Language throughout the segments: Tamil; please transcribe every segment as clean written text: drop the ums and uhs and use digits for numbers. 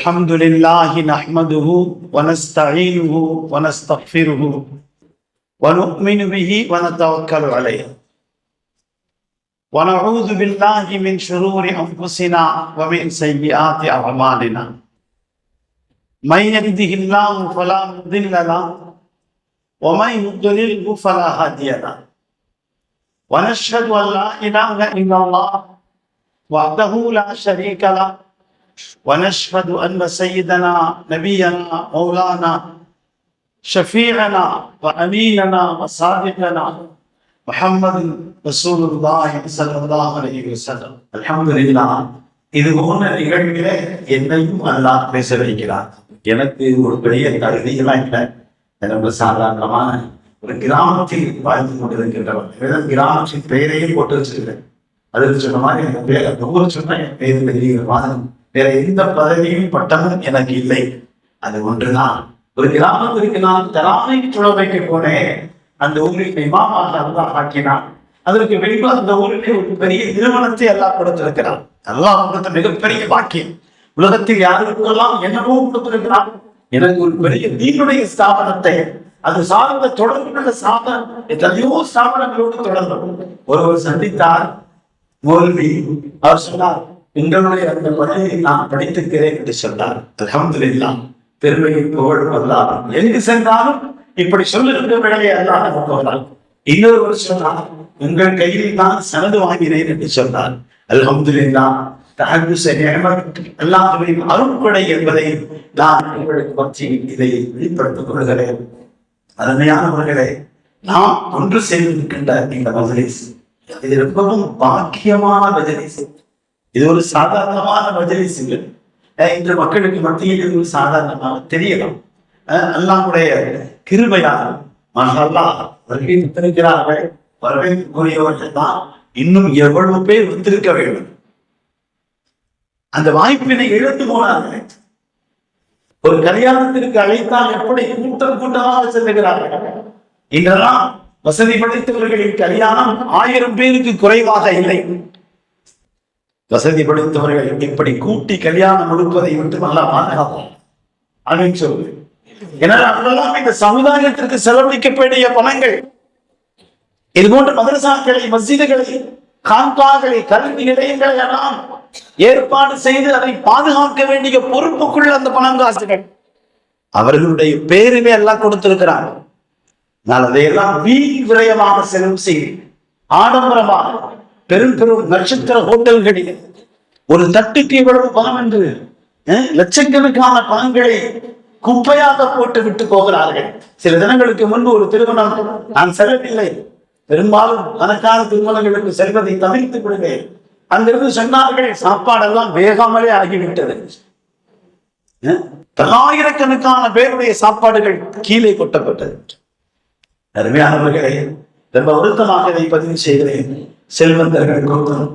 الحمد لله نحمده ونستعينه ونستغفره ونؤمن به ونتوكل عليه ونعوذ بالله من شرور أنفسنا ومن سيئات أعمالنا من يهده الله فلا مضل له ومن يضلله فلا هادي له ونشهد أن لا إله إلا الله وحده لا شريك له ونشهد أن سيدنا نبينا مولانا شفيعنا وأميننا وصادقنا محمد رسول الله صلى الله عليه وسلم. الحمد لله. இது போன்ற நிகழ்விலே என்னையும் அல்லாஹ் பேச வைக்கிறார். எனக்கு ஒரு பெரிய தகுதியெல்லாம் இல்லை. ரொம்ப சாதாரணமான ஒரு கிராமத்தில் வாழ்ந்து கொண்டிருக்கின்றவர். கிராமத்தின் பெயரையும் போட்டு வச்சிருக்கிறேன். அதுக்கு சொன்ன மாதிரி என் பேரை நூறு சொன்ன என் பேர் பெரிய வாதம். வேற எந்த பதவியும் பட்டமும் எனக்கு இல்லை. அது ஒன்றுதான். ஒரு கிராமத்திற்கு நான் தராமை சுழ வைக்க போனேன். அந்த ஊரில் இமாமாக அல்லாஹ் ஆக்கினான். அதற்கு வெளியே அந்த ஊருக்கு ஒரு பெரிய நிறுவனத்தை அல்லாஹ் கொடுத்திருக்கிறான். அல்லாஹ் கொடுத்த மிகப்பெரிய பாக்கியம். உலகத்தில் யாருக்கெல்லாம் என்னவோ கொடுத்திருக்கிறான். எனக்கு ஒரு பெரிய தீனுடைய ஸ்தாபனத்தை அது சார்ந்த தொடர்புள்ள சாதனம் எத்தனையோ ஸ்தாபனங்களோடு தொடர்பு. ஒருவர் சந்தித்தார். மௌல்வி அவர் சொன்னார், எங்களுடைய அந்த பள்ளியை நான் படித்திருக்கிறேன் என்று சொன்னார். அல்ஹம்துலில்லாஹ். பெருமையை புகழும் அல்லாஹ். எங்கு சென்றாலும் இப்படி சொல்லுகின்றவர்களே அல்லாஹ் நமக்கு. இன்னொருவர் சொன்னார், உங்கள் கையில் நான் சனது வாங்கினேன் என்று சொன்னார். அல்ஹம்துலில்லாஹ். அல்லாஹ்வின் அருட்கொடை என்பதை நான் உங்களுக்கு பற்றி இதை வெளிப்படுத்திக் கொள்கிறேன். அருமையானவர்களே, நாம் ஒன்று சேர்ந்திருக்கின்ற இந்த மஜ்லிஸ் இது ரொம்பவும் பாக்கியமான மஜ்லிஸ். இது ஒரு சாதாரணமான மஜ்லிஸ் இல்லை. இன்று மக்களுக்கு மத்தியில் இது ஒரு சாதாரணமாக தெரியலாம். அல்லாஹ்வுடைய கிருபையால் மாஷாஅல்லாஹ் வருகிறார்கள். வரவேற்கக்கூடியவர்கள் தான் இன்னும் எவ்வளவு பேர் வந்திருக்க வேண்டும். அந்த வாய்ப்பினை இழந்து போனார்கள். ஒரு கல்யாணத்திற்கு அழைத்தால் எப்படி கூட்டம் கூட்டமாக செல்லுகிறார்கள். இன்றெல்லாம் வசதி படைத்தவர்களின் கல்யாணம் 1000 பேருக்கு குறைவாக இல்லை. வசதி படைத்தவர்கள் இப்படி கூட்டி கல்யாணம் கொடுப்பதை விட்டு நல்லா பாதுகாப்போம் அப்படின்னு சொல்லுது. ஏனால் அதெல்லாம் இந்த சமுதாயத்திற்கு செலவழிக்கப்படிய பணங்கள். இது போன்ற மதரசாக்களை, மஸ்ஜிதுகளை, கான்காக்களை, கல்வி நிலையங்களை எல்லாம் ஏற்பாடு செய்து அதை பாதுகாக்க வேண்டிய பொறுப்புக்குள்ள அந்த பணம் காசுகள் அவர்களுடைய பேரிலே எல்லாம் கொடுத்திருக்கிறாங்க. நான் அதையெல்லாம் வீண் விரயமாக செலவு செய்து ஆடம்பரமாக பெரும் பெரும் நட்சத்திர ஹோட்டல்களில் ஒரு தட்டுக்கு எவ்வளவு பணம் என்று லட்சக்கணக்கான பணங்களை குப்பையாக போட்டு விட்டு போகிறார்கள். சில தினங்களுக்கு முன்பு ஒரு திருமணம் நான் செல்லவில்லை. பெரும்பாலும் கணக்கான திருமணங்களுக்கு செல்வதை தவிர்த்து விடுவேன். அங்கிருந்து சொன்னார்கள், சாப்பாடெல்லாம் வேகாமலே ஆகிவிட்டது. பல்லாயிரக்கணக்கான பேருடைய சாப்பாடுகள் கீழே கொட்டப்பட்டது. அருமையானவர்களே, ரொம்ப வருத்தமாக இதை பதிவு செய்கிறேன். செல்வந்தர்கள் கொடுக்கணும்,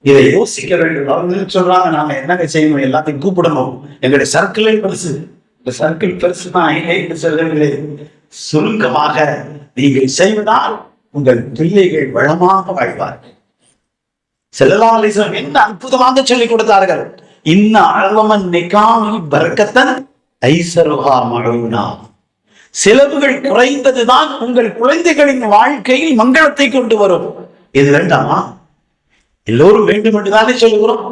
இதை யோசிக்க வேண்டும். அவங்க சொல்றாங்க, நாங்க என்னங்க செய்யணும், எல்லாத்தையும் கூப்பிடணும், எங்களுடைய சர்க்கிளே பெருசு. இந்த சர்க்கிள் பெருசு தான் சொல்லவில்லை. சுருக்கமாக நீங்கள் செய்வதால் உங்கள் பிள்ளைகள் வளமாக வாழ்வார்கள். ஸல்லல்லாஹு அலைஹி வஸல்லம் என்ன அற்புதமாக சொல்லிக் கொடுத்தார்கள். இன்ன அழவமன் நிகாஹி பரக்கத்தன் ஐஸருஹா மஅூனா. செலவுகள் குறைந்ததுதான் உங்கள் குழந்தைகளின் வாழ்க்கையில் மங்களத்தை கொண்டு வரும். இது வேண்டாமா? எல்லோரும் வேண்டும் என்றுதானே சொல்லுகிறோம்.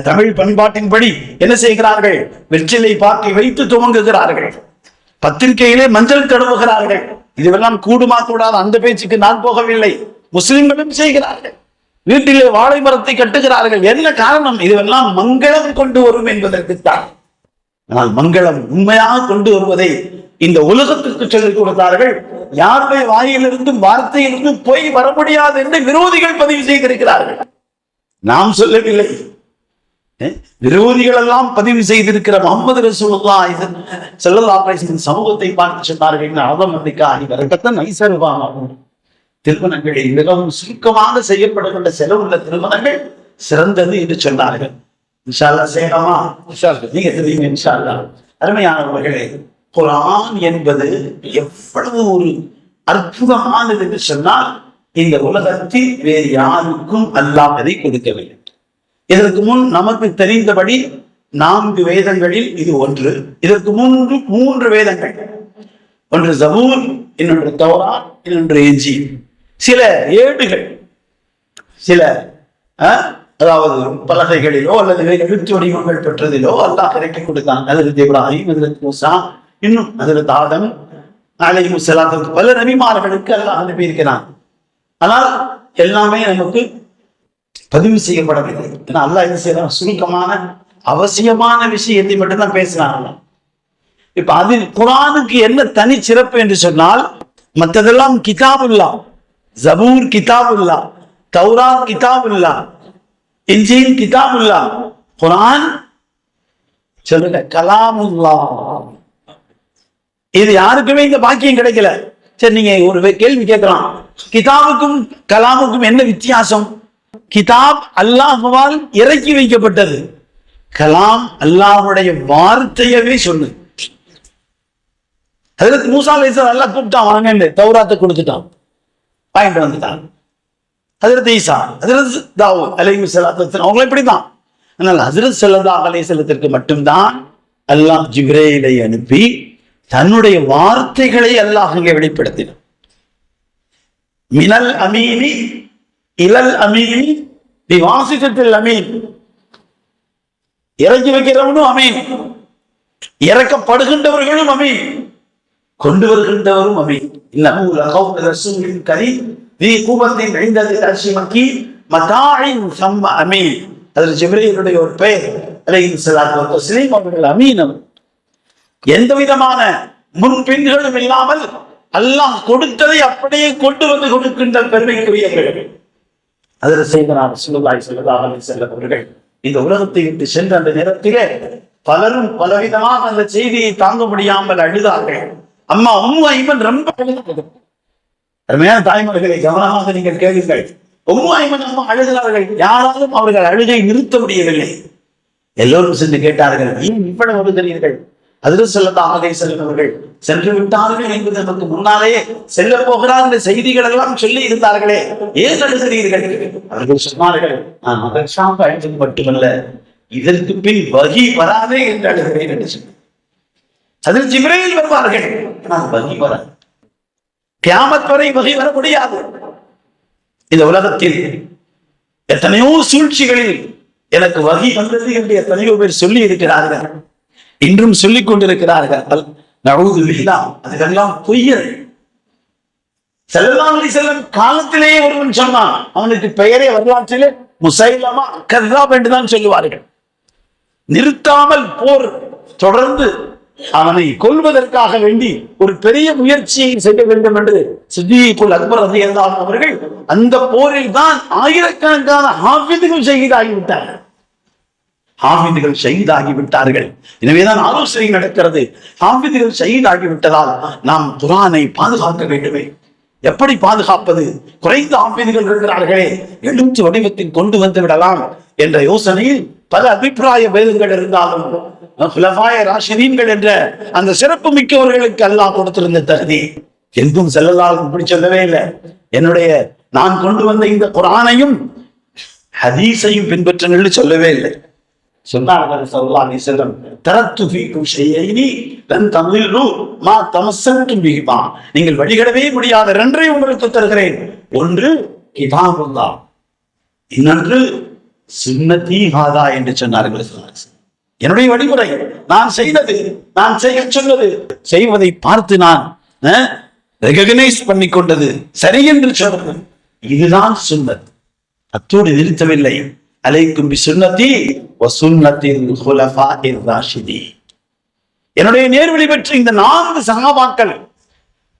தமிழ் பண்பாட்டின்படி என்ன செய்கிறார்கள்? வெற்றிலை பாக்கை வைத்து துவங்குகிறார்கள். பத்திரிகையிலே மஞ்சள் தடவுகிறார்கள். இதுவெல்லாம் கூடுமா கூடாது, அந்த பேச்சுக்கு நான் போகவில்லை. முஸ்லிம்களும் செய்கிறார்கள். வீட்டிலே வாழை மரத்தை கட்டுகிறார்கள். என்ன காரணம்? இதுவெல்லாம் மங்களம் கொண்டு வரும் என்பதற்குத்தான். ஆனால் மங்களம் உண்மையாக கொண்டு வருவதை இந்த உலகத்திற்கு சொல்லிக் கொடுத்தார்கள். யாருடைய வாயிலிருந்தும் வார்த்தையிலிருந்து போய் வர முடியாது என்று விரோதிகள் பதிவு செய்திருக்கிறார்கள். நாம் சொல்லவில்லை. விரோதிகள் எல்லாம் பதிவு செய்திருக்கிற முஹம்மது ரசூலுல்லாஹி ஸல்லல்லாஹு அலைஹி வஸல்லம் சமூகத்தை பார்த்து சொன்னார்கள், ஆதமதிக்காகி வரக்கத்தான் நைசருவாகும். திருமணங்களில் மிகவும் சுருக்கமாக செய்யப்படுகின்ற செலவுள்ள திருமணங்கள் சிறந்தது என்று சொன்னார்கள். இன்ஷா அல்லாஹ் செய்யலாமா? நீங்க தெரியுங்க இன்ஷா அல்லாஹ். அருமையானவர்களே, குர்ஆன் என்பது எவ்வளவு ஒரு அற்புதமானது என்று சொன்னால், இந்த உலகத்தில் வேறு யாருக்கும் அல்லாஹ் அதை கொடுக்கவில்லை. இதற்கு முன் நமக்கு தெரிந்தபடி 4 வேதங்களில் இது ஒன்று. இதற்கு முன்பு 3 வேதங்கள், ஒன்று ஜபூர், இன்னொன்று தௌராத், இன்னொன்று இன்ஜீல். சில ஏடுகள், சில அதாவது பலகைகளிலோ அல்லது எழுத்து வடிவங்கள் பெற்றதிலோ அல்லாஹ் இறக்கி கொடுத்தான். ஹஜ்ரத் இப்ராஹிம், ஹஜ்ரத் மூசா, இன்னும் ஹஜ்ரத் ஆதம் அலைஹிஸ்ஸலாம், பல நபிமார்களுக்கு அல்லாஹ் அனுப்பியிருக்கிறான். ஆனால் எல்லாமே நமக்கு பதிவு செய்யப்படவில்லை. அல்லாஹ் என்ன செய்யலாம், சுருக்கமான அவசியமான விஷயத்தை மட்டும்தான் பேசினாங்க. இப்ப அதில் குர்ஆனுக்கு என்ன தனி சிறப்பு என்று சொன்னால், மற்றதெல்லாம் கிதாபுல்லா, ஜபூர் கிதாபுல்லா, தௌராத் கிதாபுல்லா, இன்ஜீல் கிதாபுல்லா, குர்ஆன் சொல்லுங்க கலாமுல்லா. இது யாருக்குமே இந்த பாக்கியம் கிடைக்கல. சரி, நீங்க ஒரு கேள்வி கேட்கலாம், கிதாபுக்கும் கலாமுக்கும் என்ன வித்தியாசம்? கிதாப் அல்லாஹ்வால் இறக்கி வைக்கப்பட்டது, கலாம் அல்லாஹ்வுடைய வார்த்தையவே சொல்லு. ஹஜ்ரத் மூசா அலைஹிஸ்ஸலாம் அல்லாஹ் கூப்பிட்டான், வாங்க தௌராத்தை கொடுத்துட்டான், வாங்கிட்டு வந்துட்டான். ஹஜ்ரத் ஈசா, ஹஜ்ரத் தாவூத் அலைஹிஸ்ஸலாம் அவங்களும் இப்படிதான். ஆனால் ஹஜ்ரத் ஸல்லல்லாஹு அலைஹி வஸல்லத்திற்கு மட்டும்தான் அல்லாஹ் ஜிப்ரீலை அனுப்பி தன்னுடைய வார்த்தைகளை அல்லாஹ் அங்கே வெளிப்படுத்தினான். மினல் அமீனி இலல் அமீனி பிவாசித்தத்தில் அமீன். இறக்கி வைக்கிறவனும் அமீன், இறக்கப்படுகின்றவர்களும் அமீன், கொண்டு வருகின்றவரும் அமீன். இன்னஹு லகவுலு ரசூலின் கரீம் தி குவத்தின் இன்தல் அர்ஷி மக்கீன் மதாஇன் ஸம்ம அமீன். அதில் ஜிப்ரீலுடைய ஒரு பெயர் அலைஹிஸ்ஸலாத்து வஸ்ஸலாம், அவர்கள் அமீன். எந்த விதமான முன்பின்களும் இல்லாமல் அல்லாஹ் கொடுத்ததை அப்படியே கொண்டு வந்து கொடுக்கின்ற பெருமைக்குரியவர்கள். அதில் செய்தனார் ரசூலுல்லாஹி ஸல்லல்லாஹு அலைஹி வஸல்லம் அவர்கள் இந்த உலகத்தை விட்டு சென்ற அந்த நேரத்திலே பலரும் பலவிதமாக அந்த செய்தியை தாங்க முடியாமல் அழுதார்கள். அம்மா உம்மு ஐமன் ரொம்ப அழுதார்கள். அருமையான தாய்மார்களை கவனமாக நீங்கள் கேளுங்கள். உம்மு ஐமன் அம்மா அழுகிறார்கள். யாராலும் அவர்கள் அழுகை நிறுத்த முடியவில்லை. எல்லோரும் சென்று கேட்டார்கள், ஏன் இவ்வளவு அழுகிறீர்கள்? ஹஜ்ரத் ஸல்லல்லாஹு அலைஹி வஸல்லம் அவர்கள் சென்று விட்டார்கள் என்பது நமக்கு முன்னாலே செல்ல போகிறார்கள் செய்திகள் எல்லாம் சொல்லி இருந்தார்களே, ஏன் அழுகிறீர்கள்? அவர்கள் சொன்னார்கள், நான் அதற்காக அழுவது மட்டுமல்ல, இதற்கு பின் வஹி வராதே என்று அழுகிறேன் என்று சொன்னார். அதில் ஜிப்ரீல் வருவார்கள், நான் வஹி வராது, கியாமத் வரை வஹி வர முடியாது. இந்த உலகத்தில் எத்தனையோ சூழ்ச்சிகளில் எனக்கு வஹி வந்தது என்று எத்தனையோ பேர் சொல்லி இருக்கிறார்கள், இன்றும் சொல்லிக் கொண்டிருக்கிறார்கள். நஊது பில்லாஹ், அதெல்லாம் பொய்யர். ஸல்லல்லாஹு அலைஹி வஸல்லம் காலத்திலேயே ஒருவன் சொன்னான், அவனுக்கு பெயரே வரலாற்றிலே முஸைலமா கذاب என்று தான் சொல்லுவார்கள். நிறுத்தாமல் போர் தொடர்ந்து அவனை கொல்வதற்காக வேண்டி ஒரு பெரிய முயற்சியை செய்ய வேண்டும் என்று சித்தீக்குல் அக்பர் ரலியல்லாஹு அன்ஹு அவர்கள் அந்த போரில் தான் ஆயிரக்கணக்கான ஹாஃபிதுகள் ஷஹீதாகிவிட்டார்கள். ஹாஃபிதுகள் ஷஹீதாகிவிட்டார்கள். எனவேதான் ஆலோசனை நடக்கிறது. ஹாஃபிதுகள் ஷஹீதாகிவிட்டதால் நாம் குர்ஆனை பாதுகாக்க வேண்டுமே. எப்படி பாதுகாப்பது? குறைந்த ஹாஃபிதுகள் இருக்கிறார்களே, எழுத்து வடிவத்தில் கொண்டு வந்து விடலாம் என்ற யோசனையில் பல அபிப்பிராய பேதங்கள் இருந்தாலும் குலஃபாய ராஷிதீன்கள் என்ற அந்த சிறப்பு மிக்கவர்களுக்கு அல்லாஹ் கொடுத்திருந்த தகுதி எங்கும் ஸல்லல்லாஹு இப்படி சொல்லவே இல்லை. நான் கொண்டு வந்த இந்த குர்ஆனையும் ஹதீஸையும் பின்பற்றுங்கள் சொல்லவே இல்லை. சொன்னார்கள் ஸல்லல்லாஹு அலைஹி வஸல்லம், தரத்து ஃபீக்கும் ஷையைனி லன் தமில்லு மா தமஸ்ஸக்தும் பிஹிமா. நீங்கள் வழிகடவே முடியாத இரண்டை உங்களுக்கு தருகிறேன். ஒன்று கிதாபுல்லாஹ், இன்னொன்று சுன்னதி ஹாதா என்று சொன்னார்கள். என்னுடைய வழிமுறை, நான் செய்தது, நான் செய்ய சொன்னது, செய்வதை பார்த்து நான் ரெகக்னைஸ் பண்ணி கொண்டது, சரி என்று சொன்னது, இதுதான் சுன்னத். அத்தோடு நிறுத்தவில்லை. அலைக்கும் பி சுன்னதி வ சுன்னத்தில் குலஃபாஇர் ராஷிதீன். என்னுடைய நேர்வழி பெற்ற இந்த 4 சஹாபாக்கள்,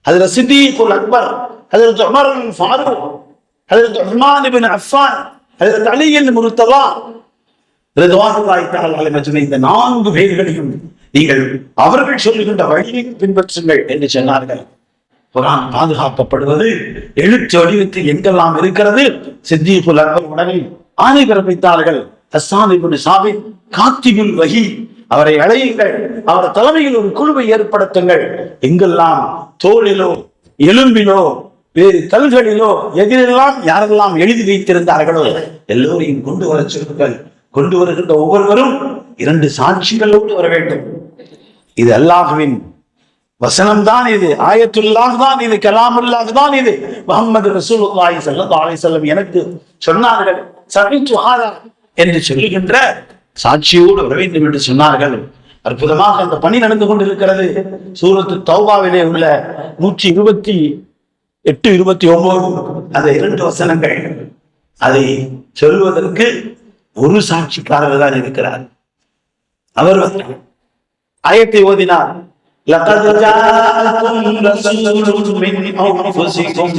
ஹஜ்ரத் சித்தீக்குல் அக்பர், ஹஜ்ரத் உமர் ஃபாரூக், ஹஜ்ரத் உஸ்மான் இப்னு அஃபான், ஹஜ்ரத் அலி முர்தலா ரிதுவானுல்லாஹி தஆலா அலைஹிம் அஜ்மஈன், இந்த 4 பேர்களையும் நீங்கள் அவர்கள் சொல்லுகின்ற வழியை பின்பற்றுங்கள் என்று சொன்னார்கள். குர்ஆன் பாதுகாக்கப்படுவது எழுத்து வடிவத்தில் எங்கெல்லாம் இருக்கிறது. சித்தீக்குல் அக்பர் உடனே ஆணை பிறப்பித்தார்கள். ஹஸ்ஸான் இப்னு சாபித் காத்திபுல் வஹி, அவரை அழையுங்கள், அவர் தலைமையில் ஒரு குழுவை ஏற்படுத்துங்கள். எங்கெல்லாம் தோளிலோ எலும்பிலோ வேறு கல்களிலோ எதிரெல்லாம் யாரெல்லாம் எழுதி வைத்திருந்தார்களோ எல்லோரையும் கொண்டு வர சொல்லுங்கள். கொண்டு வருகின்ற ஒவ்வொருவரும் 2 சாட்சிகளோடு வர வேண்டும். இது அல்லாஹ்வின் வசனம் தான், இது ஆயத்துல்லாஹ் தான், இது கலாமுல்லாஹ் தான், இது முஹம்மது ரசூலுல்லாஹி ஸல்லல்லாஹு அலைஹி வஸல்லம் எனக்கு சொன்னார்கள் சமித்து ஹாதா என்று சொல்லுகின்ற சாட்சியோடு வர வேண்டும் என்று சொன்னார்கள். அற்புதமாக அந்த பணி நடந்து கொண்டிருக்கிறது. சூரத்து தௌபாவிலே உள்ள 128, 29 அந்த 2 வசனங்கள், அதை சொல்வதற்கு ஒரு சாட்சிக்காரர் தான் இருக்கிறார். அவர் ஆயத்தை ஓதினார். لقد جاءكم رسول من أنفسكم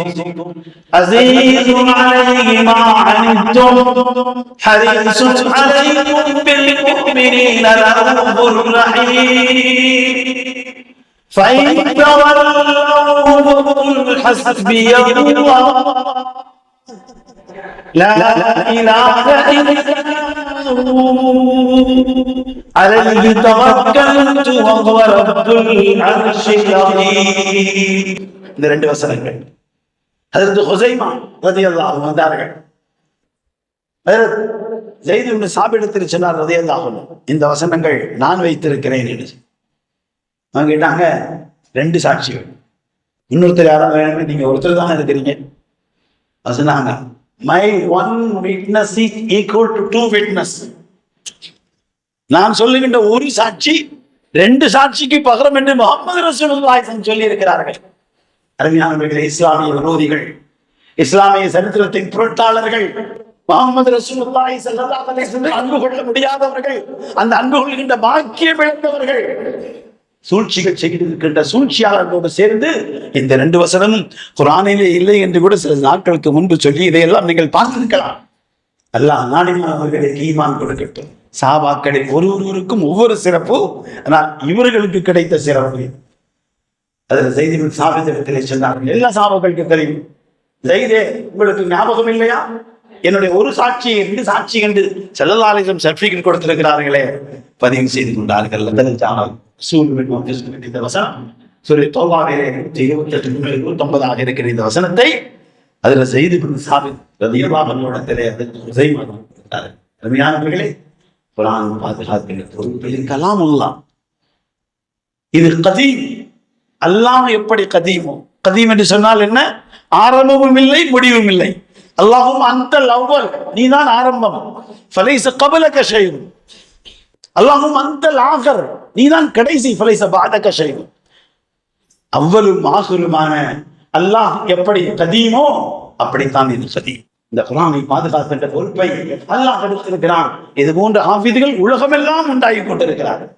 عزيز عليه ما عنتم حريص عليكم بالمؤمنين رؤوف رحيم فإن تولوا فقل حسبي الله لا إله إلا هو عليه توكلت وهو رب العرش العظيم. இந்த 2 வசனங்கள் ஹஜ்ரத் ஹுஸைமா ரலியல்லாஹு அன்ஹு வந்தார்கள். ஹஜ்ரத் ஸைத் இப்னு சாபிடத்தில் சொன்னார் ரலியல்லாஹு அன்ஹு, இந்த வசனங்கள் நான் வைத்திருக்கிறேன் என்று. அவங்க கேட்டாங்க 2 சாட்சிகள், இன்னொருத்தர் யாராவது வேணும், நீங்க ஒருத்தர் தானே இருக்கிறீங்க. சொன்னாங்க my one witness is equal to 2 witness. நான் சொல்லுகின்ற ஒரு சாட்சி 2 சாட்சிக்கு பகரம் என்று முஹம்மது ரசூலுல்லாஹி சொல்லி இருக்கிறார்கள். அருமையானவர்களே, இஸ்லாமிய விரோதிகள், இஸ்லாமிய சரித்திரத்தின் புரட்டாளர்கள், முஹம்மது ரசூலுல்லாஹி ஸல்லல்லாஹு அலைஹி வஸல்லம் அன்பு கொள்ள முடியாதவர்கள், அந்த அன்பு கொள்கின்ற பாக்கியம் இழந்தவர்கள், சூழ்ச்சிகள் செய்திருக்கின்ற சூழ்ச்சியாளர்களோடு சேர்ந்து இந்த 2 வசனமும் குர்ஆனிலே இல்லை என்று கூட சில நாட்களுக்கு முன்பு சொல்லி இதையெல்லாம் நீங்கள் பார்த்திருக்கலாம். அல்லாஹ் நாடிமானவர்களுக்கு ஈமான் கொடுக்கட்டும். சஹாபாக்களில் ஒவ்வொருவருக்கும் ஒவ்வொரு சிறப்பு, ஆனால் இவர்களுக்கு கிடைத்த சிறப்பு அதில் ஸைத் இப்னு சாபித்திலே சொன்னார்கள். எல்லா சஹாபாக்களுக்கு தெரியும். ஸைதே, உங்களுக்கு ஞாபகம் இல்லையா, என்னுடைய ஒரு சாட்சி 2 சாட்சி என்று ஸல்லல்லாஹு அலைஹி வஸல்லம் சர்டிஃபிகேட் கொடுத்திருக்கிறார்களே, பதிவு செய்து கொண்டார்கள். இந்த வசனம் சூரா தௌபாவிலே 128-129 இருக்கிற இந்த வசனத்தை அதில் ஸைத் இப்னு சாபித் ரலியல்லாஹு அன்ஹு இடத்திலே ஹுஸைமா கொடுத்தார். அருமையானவர்களே, குர்ஆன் பாதுகாக்கிற கலாமுல்லாஹ், இது கதீம். அல்லாஹ் எப்படி கதீமோ, கதீம் என்று சொன்னால் என்ன, ஆரம்பமும் இல்லை முடிவும் இல்லை. அல்லாஹும் அன்தல் அவ்வல், நீதான் ஆரம்பம், ஃபலைஸ கபலக ஷைஉன். அல்லாஹும் அன்தல் ஆகிர், நீதான் கடைசி, ஃபலைஸ பஅதக ஷைஉன். அவ்வலும் ஆகிருமான அல்லாஹ் எப்படி கதீமோ அப்படித்தான் இது கதீம். இந்த குர்ஆனை பாதுகாக்கின்ற பொறுப்பை அல்லாஹ் எடுத்திருக்கிறான். இது போன்ற ஹாஃபிதுகள் உலகமெல்லாம் உண்டாகி கொண்டிருக்கிறார்கள்.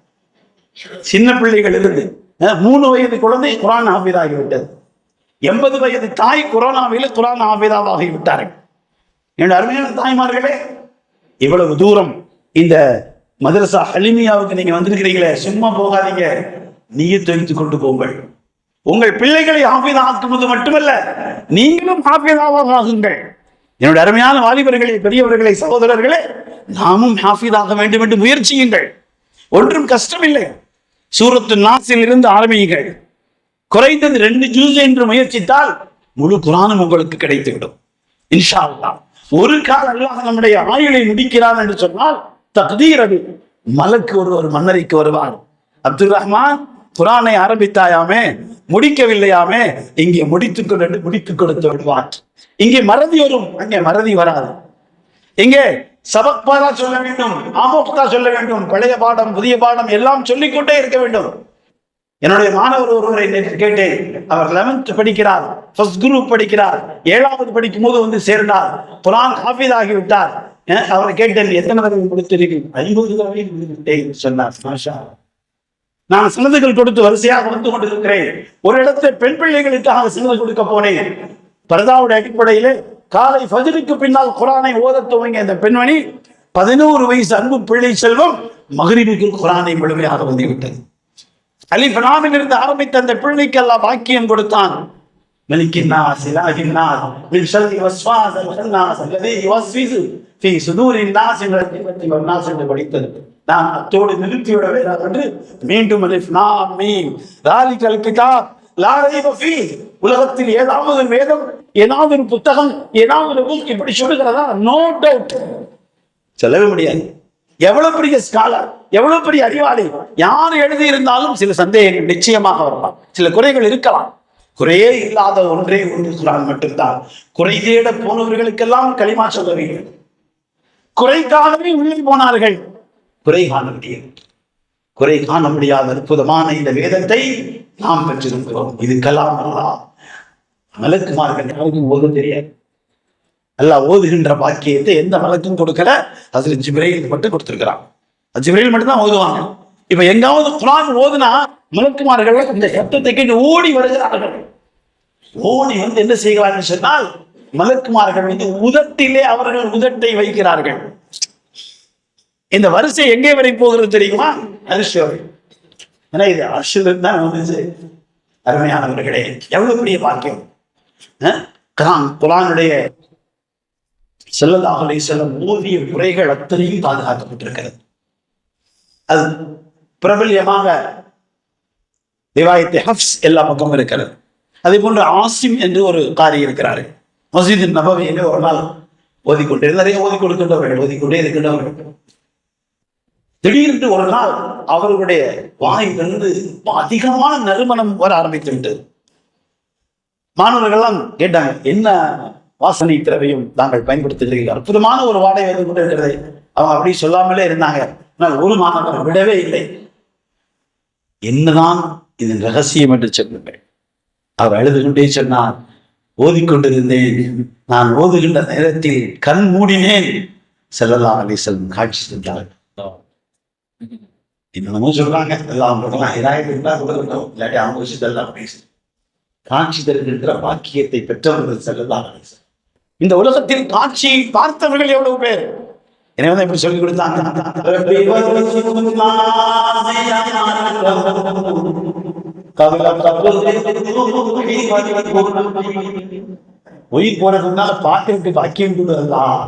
சின்ன பிள்ளைகள் இருந்து 3 வயது குழந்தை குர்ஆன் ஹாஃபிதாகிவிட்டது. 80 வயது தாய் கொரோனாவில் குர்ஆன் ஹாஃபிதாவாகி விட்டார்கள். என்னுடைய அருமையான தாய்மார்களே, இவ்வளவு தூரம் இந்த மதரசா ஹலிமியாவுக்கு நீங்க வந்திருக்கிறீங்களே, சும்மா போகாதீங்க, நியத் வைத்துக் கொண்டு போங்கள். உங்கள் பிள்ளைகளை ஹாஃபிதா ஆக்குவது மட்டுமல்ல, நீங்களும் ஹாஃபிதாவாக ஆகுங்கள். என்னுடைய அருமையான வாலிபர்களே, பெரியவர்களே, சகோதரர்களே, நாமும் ஹாஃபிதாக வேண்டும் என்று முயற்சியுங்கள். ஒன்றும் கஷ்டமில்லை. சூரத்து நாஸில் இருந்து ஆரம்பியுங்கள். குறைந்தது 2 ஜுஸ் என்று முயற்சித்தால் முழு குர்ஆனும் உங்களுக்கு கிடைத்துவிடும் இன்ஷா அல்லாஹ். ஒரு கால அல்லாஹ் நம்முடைய ஆயுளை முடிக்கிறான் என்று சொன்னால் தக்தீர், அது மலக்கு ஒரு மன்னரைக்கு வருவார். அப்துல் ரஹ்மான், குர்ஆனை ஆரம்பித்தாயாமே, முடிக்கவில்லையாமே, இங்கே முடித்து கொடுத்து விடுவார். இங்கே மறதி வரும், அங்கே மறதி வராது. இங்கே சபக் பாரா சொல்ல வேண்டும், ஆமோக்தா சொல்ல வேண்டும், பழைய பாடம் புதிய பாடம் எல்லாம் சொல்லிக்கொண்டே இருக்க வேண்டும். என்னுடைய மாணவர் ஒருவரை நேற்று கேட்டேன். அவர் 11th படிக்கிறார், ஃபர்ஸ்ட் குரூப் படிக்கிறார். 7வது படிக்கும் போது வந்து சேர்ந்தார், குர்ஆன் ஹாஃபிஸ் ஆகிவிட்டார். அவரை கேட்டேன், எத்தனை தடவை முடித்திருக்கீங்க? 50 தடவை முடித்துவிட்டேன் சொன்னார். மாஷா அல்லாஹ். நான் சின்னதுகள் கொடுத்து வரிசையாக வந்து கொண்டிருக்கிறேன். ஒரு இடத்துல பெண் பிள்ளைகளுக்காக சின்னது கொடுக்க போனேன். பரதாவுடைய அடிப்படையிலே காலை ஃபஜ்ருக்கு பின்னால் குர்ஆனை ஓதத் துவங்கிய அந்த பெண்மணி 11 வயசு அன்பு பிள்ளை செல்வம் மக்ரிபுக்கு குர்ஆனை முழுமையாக வந்துவிட்டது. அலிஃப் லாம் இருந்து ஆரம்பித்த அந்த பிள்ளைக்கு அல்லாஹ் பாக்கியம் கொடுத்தான். மலிக்கின்னாஸ் இலாஹின்னாஸ் மின் ஷர்ரி வஸ்வாஸில் ஹன்னாஸ் அல்லதீ யுவஸ்விஸு ஃபீ சுதூரின்னாஸ் என்று படித்தது. நான் அத்தோடு நிறுத்திவிட வேண்டாம் என்று மீண்டும் அலிஃப் லாம் மீம் ஸாலிகல் கிதாப் லா ரைப ஃபீஹ். உலகத்தில் ஏதாவது வேதம், ஏதாவது ஒரு புத்தகம், ஏதாவது ஒரு புக் இப்படி சொல்லுகிறதா? நோ டவுட், சொல்லவே முடியாது. எவ்வளவு பெரிய ஸ்காலர், எவ்வளவு பெரிய அறிவாளி, யார் எழுதி இருந்தாலும் சில சந்தேகங்கள் நிச்சயமாக வரலாம், சில குறைகள் இருக்கலாம். குறையே இல்லாத ஒன்றே ஒன்று குர்ஆன் மட்டும்தான். குறை தேட போனவர்களுக்கெல்லாம் களிமா சொல்ல வேண்டும். குறைக்காகவே உள்ளே போனார்கள். குறை காண முடியாது. குறை காண முடியாத அற்புதமான இந்த வேதத்தை நாம் பெற்றிருக்கிறோம். இது கலாம் அல்லாஹ். மலக்குமார்கள் யாருக்கும் ஓத தெரியாது. அல்லாஹ் ஓதுகின்ற பாக்கியத்தை எந்த மலக்கும் கொடுக்கல, ஹஜ்ரத் ஜிப்ரீல் மட்டும் கொடுத்திருக்கிறான். ஜிப்ரீல் மட்டும் தான் ஓதுவாங்க. இப்ப எங்காவது குர்ஆன் ஓதுனா மலக்குமார்கள் இந்த சத்தத்தை கேட்டு ஓடி வருகிறார்கள். ஓடி வந்து என்ன செய்கிறார்கள் சொன்னால், மலக்குமார்கள் வந்து உதட்டிலே அவர்கள் உதட்டை வைக்கிறார்கள். இந்த வரிசை எங்கே வரை போகிறது தெரியுமா? அரிசி வரை. ஏன்னா இது அரிசிலிருந்து தான் வந்துச்சு. அருமையானவர்களே, எவ்வளவு பெரிய பாக்கியம்! குர்ஆனுடைய ஸல்லல்லாஹு அலைஹி வஸல்லம் ஓதிய முறைகள் அத்தனையும் பாதுகாக்கப்பட்டிருக்கிறது. அது பிரபல்யமாக ரிவாயத் ஹஃப்ஸ் எல்லா பக்கமும் இருக்கிறது. அதே போன்று ஆசிம் என்று ஒரு காரி இருக்கிறாரு. மஸ்ஜித் நபவியிலே ஒரு நாள் ஓதிக்கொண்டே, நிறைய ஓதி கொடுக்கின்றவர்கள், ஓதிக்கொண்டே இருக்கின்றவர்கள். திடீரென்று ஒரு நாள் அவர்களுடைய வாயிலிருந்து அதிகமான நறுமணம் வர ஆரம்பித்து விட்டது. மாணவர்கள்லாம் கேட்டாங்க, என்ன வாசனை திரவியம் தாங்கள் பயன்படுத்துகிறீர்கள்? அற்புதமான ஒரு வாடகை வந்து கொண்டு இருக்கிறது. அவங்க அப்படி சொல்லாமலே இருந்தாங்க. ஆனால் ஒரு மாணவர் விடவே இல்லை. என்னதான் இதன் ரகசியம் என்று சொல்லுங்கள். அவர் அழுது கொண்டே சொன்னார், ஓதிக்கொண்டிருந்தேன், நான் ஓதுகின்ற நேரத்தில் கண் மூடினேன், ஸல்லல்லாஹு அலைஹி வஸல்லம் காட்சி தந்தார்கள். என்னமோ சொல்றாங்க, எல்லாம் இல்லாட்டி அவங்க விஷயத்தெல்லாம் பேசு. காட்சி தருகின்ற பாக்கியத்தை பெற்றவர்கள் ஸல்லல்லாஹு அலைஹி வஸல்லம். இந்த உலகத்தில் காட்சியை பார்த்தவர்கள் எவ்வளவு பேர்! எனவே இப்படி சொல்லிக் கொடுத்தாங்க, உயிர் போறதுனால பாட்டிற்கு பாக்கியம் கொடுக்கலாம்.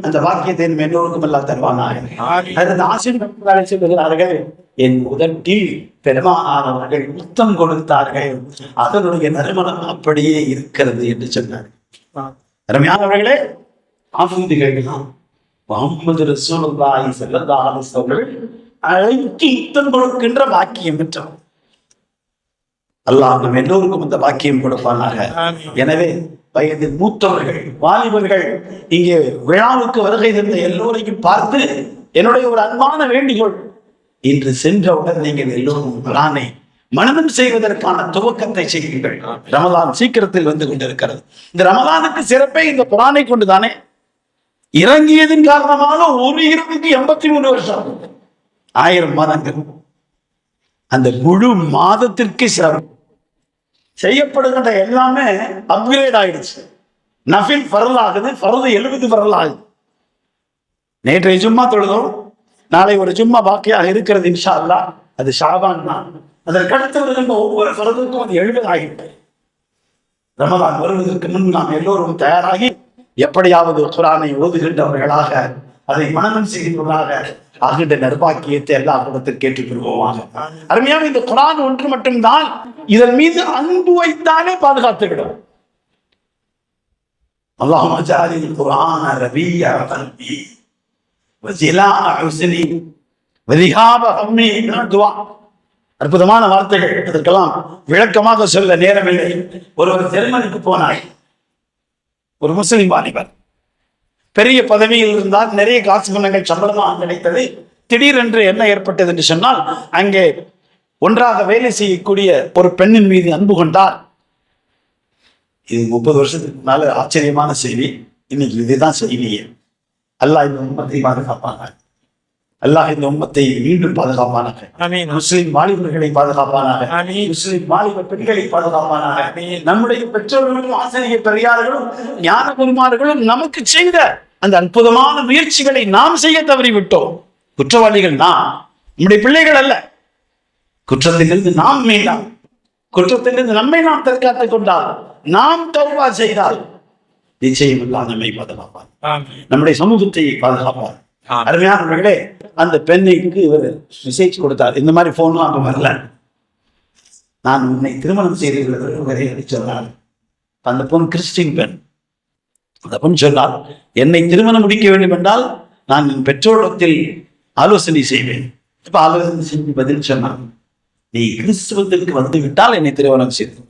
அந்த வாக்கியத்தை எல்லோருக்கும் எல்லாம் தருவானாக. என் உதட்டில் பெருமானார் முத்தம் கொடுத்தார்கள், அதனுடைய நறுமணம் அப்படியே இருக்கிறது என்று சொன்னார். அருமையானவர்களே, முஹம்மது ரசூலுல்லாஹி ஸல்லல்லாஹு அலைஹி வஸல்லம் அழைத்து முத்தம் கொடுக்கின்ற பாக்கியம் பெற்றவர். அல்லாஹ் நம் எல்லோருக்கும் இந்த பாக்கியம் கொடுப்பானாக. எனவே வயதில் மூத்தவர்கள், வாலிபர்கள், இங்கே விழாவுக்கு வருகை தந்த எல்லோரையும் பார்த்து என்னுடைய ஒரு அன்பான வேண்டுகோள், இன்று சென்றவுடன் நீங்கள் எல்லோரும் குர்ஆனை மனனம் செய்வதற்கான துவக்கத்தை செய்யுங்கள். ரமலான் சீக்கிரத்தில் வந்து கொண்டிருக்கிறது. இந்த ரமலானுக்கு சிறப்பே இந்த குர்ஆனை கொண்டுதானே. இறங்கியதின் காரணமாக ஒரு இரவுக்கு 83 வருஷம், 1000 மாதங்கள். அந்த முழு மாதத்திற்கு சிறப்பு செய்யப்படுகின்ற எல்லாமே அப்கிரேட் ஆயிடுச்சு. நஃபில் ஃபர்ல் ஆகுது, ஃபர்து 70 ஃபர்ல் ஆகுது. நேற்றைய ஜும்மா தொழுதோம், நாளை ஒரு ஜும்மா பாக்கியாக இருக்கிறது இன்ஷா அல்லாஹ். அது ஷாபான் தான். அதற்கடுத்து வருகின்ற ஒவ்வொரு ஃபர்துக்கும் அது 70 ஆகிவிட்டது. ரமலான் வருவதற்கு முன் நாம் எல்லோரும் தயாராகி எப்படியாவது குர்ஆனை ஓதுகின்றவர்களாக, அதை மனனம் செய்கின்றவர்களாக ஆகின்ற நற்பாக்கியத்தை எல்லா கூடத்தில் கேட்டுக்கொள்வோமாக. அருமையான இந்த குர்ஆன் ஒன்று மட்டும்தான் இதன் மீது அன்பு வைத்தாலே பாதுகாத்துவிடும். அல்லாஹும்ம ஜஅலில் குர்ஆன ரபீஅ கல்பி வ ஜிலாஅ ஹுஸ்னி வ ذிஹாப ஹம்மி. துஆ அற்புதமான வார்த்தைகள். அதற்கெல்லாம் விளக்கமாக சொல்ல நேரமில்லை. ஒருவர் ஜெர்மனிக்கு போனார். ஒரு முஸ்லிம் வாலிபர் பெரிய பதவியில் இருந்தால், நிறைய காசு பணங்கள் சம்பளமாக கிடைத்தது. திடீரென்று என்ன ஏற்பட்டது என்று சொன்னால், அங்கே ஒன்றாக வேலை செய்யக்கூடிய ஒரு பெண்ணின் மீது அன்பு கொண்டார். இது 30 வருஷத்துக்கு முன்னால ஆச்சரியமான செய்தி. இன்னைக்கு இதுதான் செய்தியே. அல்லாஹ் இந்த உம்மத்தை பாதுகாப்பானாக. அல்லாஹ் இந்த உம்மத்தை மீண்டும் பாதுகாப்பானாக. முஸ்லிம் வாலிபர்களை பாதுகாப்பானாக. முஸ்லிம் வாலிப பெண்களை பாதுகாப்பானாக. நம்முடைய பெற்றோர்களும் ஆசிரியர் பெரியார்களும் ஞான குருமார்களும் நமக்கு செய்த அந்த அற்புதமான முயற்சிகளை நாம் செய்ய தவறிவிட்டோம். குற்றவாளிகள் நாம், நம்முடைய பிள்ளைகள் அல்ல. குற்றத்திலிருந்து நாம் மீண்டால், குற்றத்திலிருந்து நம்மை நாம் தற்காத்துக் கொண்டால், நாம் தௌபா செய்தால் நிச்சயம் எல்லாம் நம்மை பாதுகாப்பார், நம்முடைய சமூகத்தை பாதுகாப்பார். அருமையானவர்களே, அந்த பெண்ணுக்கு இவர் மெசேஜ் கொடுத்தார். இந்த மாதிரி போன்லாம் அப்ப வரல. நான் உன்னை திருமணம் செய்து சொன்னார். அந்த பொண்ணு கிறிஸ்டின் பெண். அந்த பொண்ணு சொன்னார், என்னை திருமணம் முடிக்க வேண்டும் என்றால் நான் என் பெற்றோரிடத்தில் ஆலோசனை செய்வேன். இப்ப ஆலோசனை செஞ்சு பதில் சொன்னான், நீ கிறிஸ்துவத்திற்கு வந்து விட்டால் என்னை திருமணம் செய்து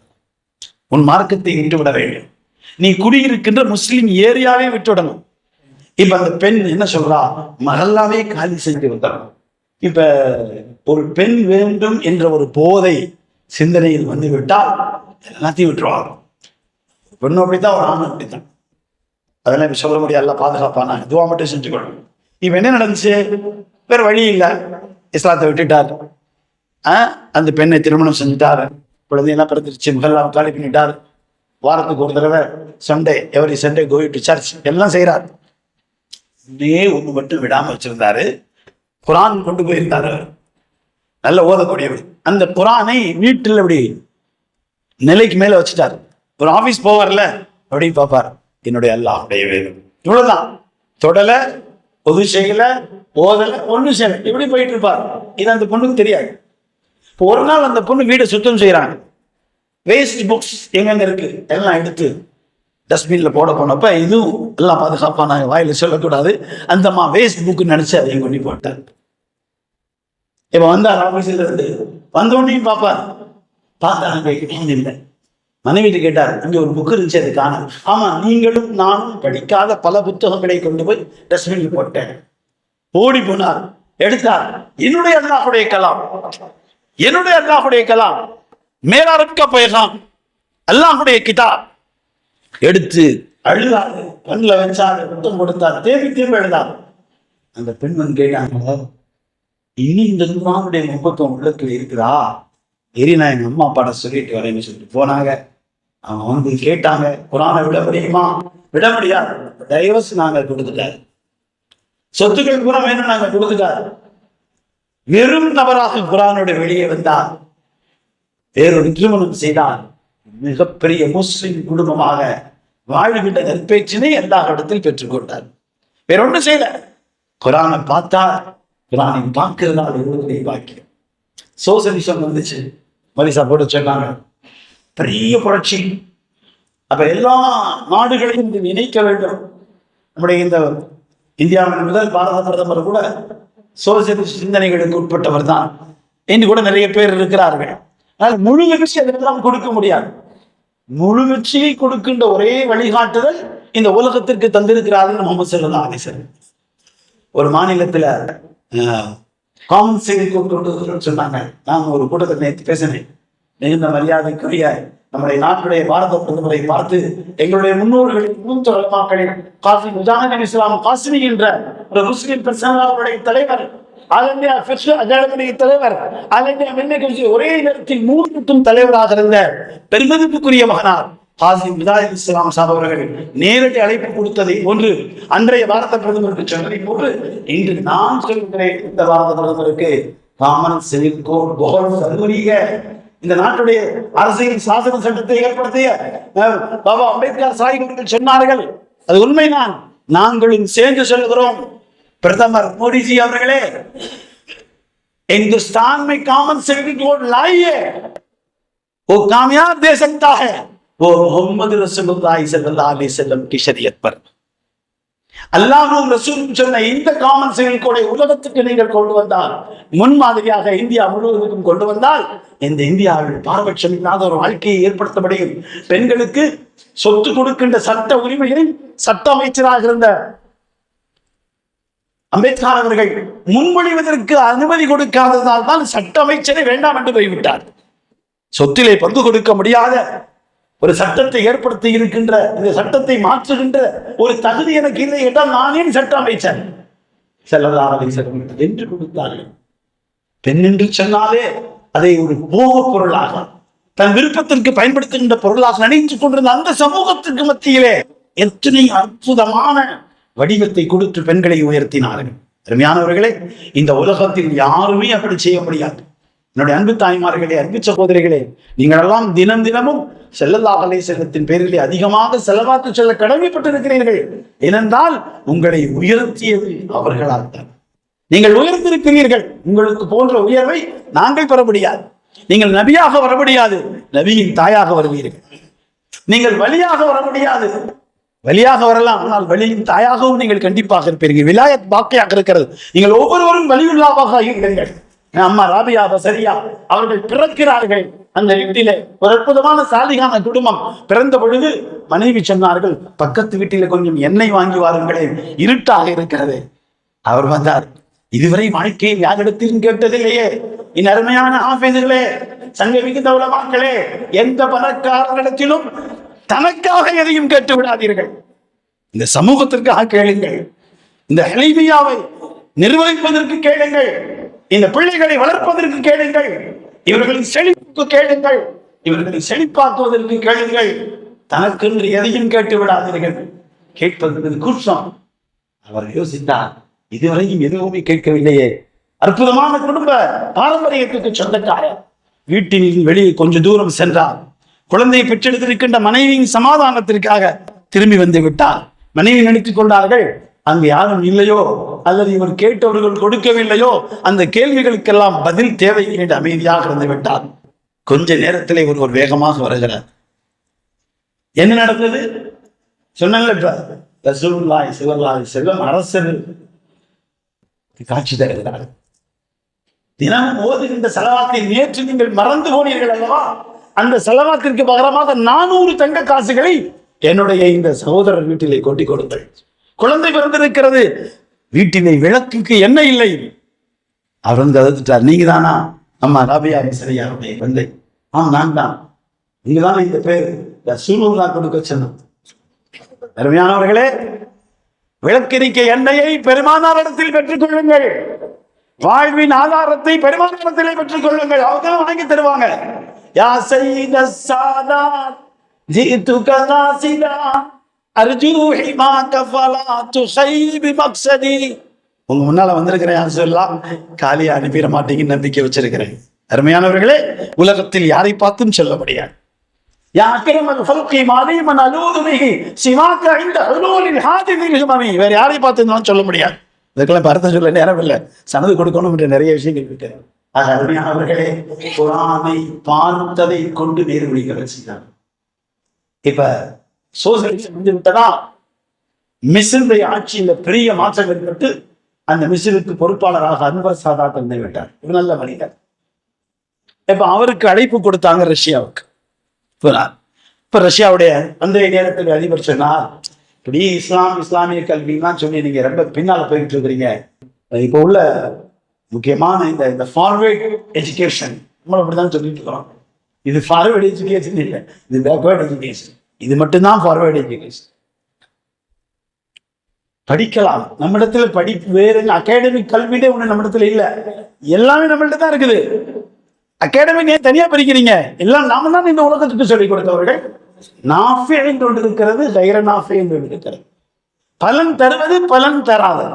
உன் மார்க்கத்தை விட்டுவிட வேண்டும். நீ குடியிருக்கின்ற முஸ்லிம் ஏரியாவே விட்டுவிடணும். இப்ப அந்த பெண் என்ன சொல்றா, மகல்லாவே காலி செஞ்சு விட்டான். இப்ப ஒரு பெண் வேண்டும் என்ற ஒரு போதை சிந்தனையில் வந்து விட்டால் எல்லாத்தையும் விட்டுருவாங்க. பெண்ணு அப்படித்தான், ஒரு ஆண் அப்படித்தான். அதெல்லாம் இப்ப சொல்ல முடியாது. பாதுகாப்பான துவா மட்டும் செஞ்சுக்கணும். இப்ப என்ன நடந்துச்சு, வேற வழி இல்லை, இஸ்லாத்தை விட்டுட்டார். அந்த பெண்ணை திருமணம் செஞ்சுட்டார். குழந்தையெல்லாம் பிறந்துருச்சு. மகல்லாம் காலி பண்ணிட்டார். வாரத்துக்கு ஒரு தடவை Sunday, every Sunday going to church எல்லாம் செய்யறாரு. ஒண்ணு மட்டும் விடாம வச்சிருந்தாரு, குரான் கொண்டு போயிருந்தாரு. நல்ல ஓதக்கூடியவர். அந்த குரானை வீட்டில் அப்படி நிலைக்கு மேல வச்சுட்டாரு. ஒரு ஆபீஸ் போவார்ல, அப்படி பார்ப்பார், என்னுடைய அல்லாஹ்வுடைய வேதம். இவ்வளவுதான். தொடல, பொது செய்யல, ஓதல, ஒண்ணு செய்யல, இப்படி போயிட்டு இருப்பார். இது அந்த பொண்ணுக்கு தெரியாது. ஒரு நாள் அந்த பொண்ணு வீடை சுத்தம் செய்யறாங்க. வேஸ்ட் புக்ஸ் எங்கெங்க இருக்கு எல்லாம் எடுத்து டஸ்ட்பின்ல போட போனப்ப, இதுவும் எல்லாம் பாதுகாப்பான வாயில சொல்லக்கூடாது, அந்த வேஸ்ட் புக் நினைச்சு அதையும் கொண்டு போட்டார். இப்ப வந்தார் ஆபீஸ்ல இருந்து. வந்தோடனையும் பார்ப்பார். பார்த்தா அங்க இல்லை. மனைவிட்டு கேட்டார், அங்கே ஒரு புக் இருந்துச்சு, அது காணும். ஆமா, நீங்களும் நானும் படிக்காத பல புத்தகங்களை கொண்டு போய் டஸ்ட்பின்ல போட்டேன். ஓடி போனார், எடுத்தார். என்னுடைய அல்லாஹ்வுடைய கலாம், என்னுடைய அல்லாஹ்வுடைய கலாம், மேரா ரப் கா பைகாம், அல்லாஹ்வுடைய கிதாப். எடுத்து அழுதாரு, கண்ணில் வச்சாரு, புத்தம் கொடுத்தார், தேவி தேர்வு எழுதார். அந்த பெண் வந்து கேட்டாங்க, இனி இந்த குர்ஆனுடைய முப்பத்தம் உள்ளத்துல இருக்குதா? நான் எங்க அம்மா அப்பாட்ட சொல்லிட்டு வரேன்னு சொல்லிட்டு போனாங்க. அவங்க வந்து கேட்டாங்க, குர்ஆனை விட முடியுமா? விட முடியாது, டைவர்ஸ் நாங்க கொடுத்துட்டாரு, சொத்துக்கள் பூரா வேணும் நாங்க கொடுத்துட்டாரு. வெறும் நபராக குர்ஆனோட வெளியே வந்தார். வேறொரு திருமணம் செய்தார். மிகப்பெரிய முஸ்லிம் குடும்பமாக வாழ்கின்ற நற்பேச்சினை எல்லா இடத்தில் பெற்றுக்கொண்டார். வேற ஒன்றும் செய்யல. குர்ஆனை பார்த்தார். குர்ஆனை பார்க்கிறதால் எவ்வளவு பாக்கியம். சோசலிசம் வந்துச்சு, மரிசா போட்டு சொன்னாங்க, பெரிய புரட்சி. அப்ப எல்லா நாடுகளையும் இணைக்க வேண்டும். நம்முடைய இந்த இந்தியாவின் முதல் பாரத பிரதமர் கூட சோசியலிஸ்ட் சிந்தனைகளுக்கு உட்பட்டவர் தான். இன்று கூட நிறைய பேர் இருக்கிறார்கள். ஆனால் முழு வெற்றி அதெல்லாம் கொடுக்க முடியாது. முழு வெற்றியை கொடுக்கின்ற ஒரே வழிகாட்டுதல் இந்த உலகத்திற்கு தந்திருக்கிறார்கள் முஹம்மது ஸல்லல்லாஹு அலைஹி வஸல்லம். ஒரு மாநிலத்துல காமன் செய்தி கூட்டு சொன்னாங்க. நான் ஒரு கூட்டத்தை நேற்று பேசினேன். மிகுந்த மரியாதைக்குரிய நம்முடைய நாட்டுடைய பாரத பிரதமரை பார்த்து, எங்களுடைய முன்னோர்களின் மூத்த உலமாக்களின் காசி முஜாஹிதீன் இஸ்லாம் காசிமி என்ற ஒரு முஸ்லிம் பிரசன்னாவுடைய தலைவர், தலைவர், ஒரே நேரத்தில் 3 தலைவராக இருந்த பெருமதிப்புக்குரிய மகனார் காசிம் முஜாஹிதீன் இஸ்லாம் சாஹிப் அவர்கள் நேரடி அழைப்பு கொடுத்ததை போன்று, அன்றைய பாரத பிரதமருக்கு சொன்னதை போன்று, இன்று நான் சொல்கிறேன், இந்த பாரத பிரதமருக்கு காமன் சிவில் கோட் புகழ் சர்வீக இந்த நாட்டுடைய அரசியல் சாசன சட்டத்தை ஏற்படுத்திய பாபா அம்பேத்கர் சாஹிப் அவர்கள் சொன்னார்கள். அது உண்மைதான். நாங்களும் சேர்ந்து சொல்கிறோம், பிரதமர் மோடிஜி அவர்களே, हिंदुस्तान में कॉमन सिविल कोड लाइए, वो कामयाब दे सकता है, वो मोहम्मद रसूलुल्लाह सल्लल्लाहु अलैहि वसल्लम की शरीयत पर। அல்லாஹ்வும் ரசூலும் சொன்ன இந்த காமன் சிவில் கோடை உலகத்துக்கு நீங்கள் கொண்டு வந்தால், முன்மாதிரியாக இந்தியா முழுவதற்கும் கொண்டு வந்தால், இந்த இந்தியாவில் பாரபட்சம் இல்லாத ஒரு வாழ்க்கையை ஏற்படுத்த முடியும். பெண்களுக்கு சொத்து கொடுக்கின்ற சட்ட உரிமையை சட்ட அமைச்சராக இருந்த அம்பேத்கர் அவர்கள் முன்மொழிவதற்கு அனுமதி கொடுக்காததால் தான் சட்ட அமைச்சரை வேண்டாம் என்று போய்விட்டார். சொத்திலே பங்கு கொடுக்க முடியாத ஒரு சட்டத்தை ஏற்படுத்தி இருக்கின்ற, இந்த சட்டத்தை மாற்றுகின்ற ஒரு தகுதி எனக்கு இல்லை என்றால் நான் ஏன் சட்ட அமைச்சர்? ஸல்லல்லாஹு அலைஹி வஸல்லம் என்று கொடுத்தார்கள். பெண் என்று சொன்னாலே அதை ஒரு போக பொருளாக, தன் விருப்பத்திற்கு பயன்படுத்துகின்ற பொருளாக நினைத்துக் கொண்டிருந்த அந்த சமூகத்துக்கு மத்தியிலே எத்தனை அற்புதமான வடிவத்தை கொடுத்து பெண்களை உயர்த்தினார்கள். அருமையானவர்களே, இந்த உலகத்தில் யாருமே அப்படி செய்ய முடியாது. என்னுடைய அன்பு தாய்மார்களே, அன்பு சகோதரிகளே, நீங்கள் எல்லாம் தினம் தினமும் ஸல்லல்லாஹு அலைஹி வஸல்லத்தின் பேரிலே அதிகமாக செலவாத்து செல்ல கடமைப்பட்டிருக்கிறீர்கள். ஏனென்றால் உங்களை உயர்த்தியது அவர்களால் தான். நீங்கள் உயர்ந்திருக்கிறீர்கள். உங்களுக்கு போன்ற உயர்வை நாங்கள் பெற முடியாது. நீங்கள் நபியாக வர முடியாது, நபியின் தாயாக வருவீர்கள். நீங்கள் வலியாக வர முடியாது, வலியாக வரலாம், ஆனால் வலியின் தாயாகவும் நீங்கள் கண்டிப்பாக இருப்பீர்கள். விலாயத் பாக்கியாக இருக்கிறது. நீங்கள் ஒவ்வொருவரும் வலியுள்ளாவாக இருங்கள். அம்மா ராபியா பசரியா அவர்கள் பிறக்கிறார்கள். அந்த வீட்டிலே ஒரு அற்புதமான சாலிகான குடும்பம். பிறந்த பொழுது மனைவி சொன்னார்கள், பக்கத்து வீட்டில கொஞ்சம் எண்ணெய் வாங்கி வாருங்களேன், இருட்டாக இருக்கிறது. அவர் வந்தார். இதுவரை வாழ்க்கையில் யாரிடத்திலும் கேட்டதில்லையே. என் அருமையான ஆபீதுகளே, சங்க மிகுந்த உலமாக்களே, எந்த பணக்காரரிடத்திலும் தனக்காக எதையும் கேட்டு விடாதீர்கள். இந்த சமூகத்திற்காக கேளுங்கள். இந்த ஹலீபியாவை நிர்வகிப்பதற்கு கேளுங்கள். இந்த பிள்ளைகளை வளர்ப்பதற்கு கேளுங்கள். இவர்களின் செழிப்புக்கு கேளுங்கள். இவர்களை செழிப்பாக்குவதற்கு கேளுங்கள். தனக்கென்று எதையும் கேட்டு விடாதீர்கள். கேட்பதற்கு கூச்சம். அவர் யோசித்தார், இதுவரையும் எதுவுமே கேட்கவில்லையே. அற்புதமான குடும்ப பாரம்பரியத்துக்கு சொந்தக்காரர். வீட்டில் வெளியே கொஞ்சம் தூரம் சென்றார். குழந்தையை பெற்றெடுத்திருக்கின்ற மனைவியின் சமாதானத்திற்காக திரும்பி வந்து விட்டார். மனைவி நினைத்துக் கொண்டார்கள், அங்கு யாரும் இல்லையோ, அல்லது இவர் கேட்டவர்கள் கொடுக்கவில்லையோ, அந்த கேள்விகளுக்கெல்லாம் பதில் தேவை என்று அமைதியாக இருந்து விட்டார். கொஞ்ச நேரத்திலே ஒருவர் வேகமாக வருகிறார். என்ன நடந்தது சொன்னாங்க. ரசூலுல்லாஹி ஸல்லல்லாஹு அலைஹி வஸல்லம் அரசர் காட்சி தருகிறார். தினமும் ஓதுகின்ற ஸலவாத்தை நேற்று நீங்கள் மறந்து போனீர்கள் அல்லவா? அந்த ஸலவாத்திற்கு பகரமாக 400 தங்க காசுகளை என்னுடைய இந்த சகோதரர் வீட்டிலே கொட்டி கொடுங்கள். குழந்தை பிறந்திருக்கிறது, வீட்டிலே விளக்குக்கு எண்ணெய் இல்லை. அவர் வந்து அழுதுட்டார். நீங்க தானா? அம்மா ராபியா சரியாருடைய குழந்தை. நான் தான். நீங்க தானே இந்த பேர் ரசூலுல்லாஹ் கொடுக்க சொன்னோம். அருமையானவர்களே, விளக்கெரிக்க எண்ணெயை பெருமானாரிடத்தில் பெற்றுக் கொள்ளுங்கள். வாழ்வின் ஆதாரத்தை பெருமானாரிடத்திலே பெற்றுக் கொள்ளுங்கள். அவங்க வாங்கி தருவாங்க. யா சய்யித ஸாதாத் ஜிதுக நாசிதா அர்ஜூ ஹிமாக ஃபலா துஸைபி மக்ஸதி. உங்க முன்னால வந்திருக்கிறேன், யார் சொல்லலாம், காலியா அனுப்பிட மாட்டீங்கன்னு நம்பிக்கை வச்சிருக்கிறேன். அருமையானவர்களே, உலகத்தில் யாரை பார்த்தும் சொல்ல முடியாது. யா அக்ரமல் ஃபல்கி மாலிமன் அலூது பிஹி சிவாக இந்த அலூலில் ஹாதிதில் ஹுமமி. வேற யாரை பார்த்தும் சொல்ல முடியாது. இதுக்கெல்லாம் அர்த்தம் சொல்ல நேரம் இல்லை, சனது கொடுக்கணும் என்ற நிறைய விஷயங்கள் இருக்கு. அருமையானவர்களே, குர்ஆனை பார்த்ததை கொண்டு நேர்வழிக்க வச்சுட்டாங்க. இப்ப சோசியலிசம் வந்து விட்டதா, மிஸ்ருடைய ஆட்சியில பெரிய மாற்றம் ஏற்பட்டு அந்த மிஸ்ருக்கு பொறுப்பாளராக அன்வர் சாதாத் வந்து விட்டார். ஒரு நல்ல மனிதர். இப்ப அவருக்கு அழைப்பு கொடுத்தாங்க ரஷ்யாவுக்கு. இப்ப ரஷ்யாவுடைய அந்த நேரத்தில் அதிபர் சொன்னார், இப்படி இஸ்லாமிய கல்விலாம் சொல்லி நீங்க ரொம்ப பின்னால போயிட்டு இருக்கிறீங்க. இப்ப உள்ள முக்கியமான இந்த ஃபார்வர்ட் எஜுகேஷன் நம்ம அப்படிதான் சொல்லிட்டு இருக்கிறோம். இது ஃபார்வர்ட் எஜுகேஷன் இல்லை, இது பேக்வர்ட் எஜுகேஷன். இது மட்டும்தான் ஃபார்வர்ட் எஜுகேஷன். படிக்கலாம், நம்மிடத்துல படிப்பு வேறு. அகாடமிக் கல்வியே ஒண்ணு நம்மிடத்துல இல்லை, எல்லாமே நம்மள்ட்ட தான் இருக்குது. அகாடமி ஏன் தனியா படிக்கிறீங்க? எல்லாம் நாம தான் இந்த உலகத்துக்கு சொல்லிக் கொடுத்தவர்கள். நாஃபி என்று ஒன்று இருக்கிறது, கைர நாஃபி என்று ஒன்று இருக்கிறது. பலன் தருவது, பலன் தராது.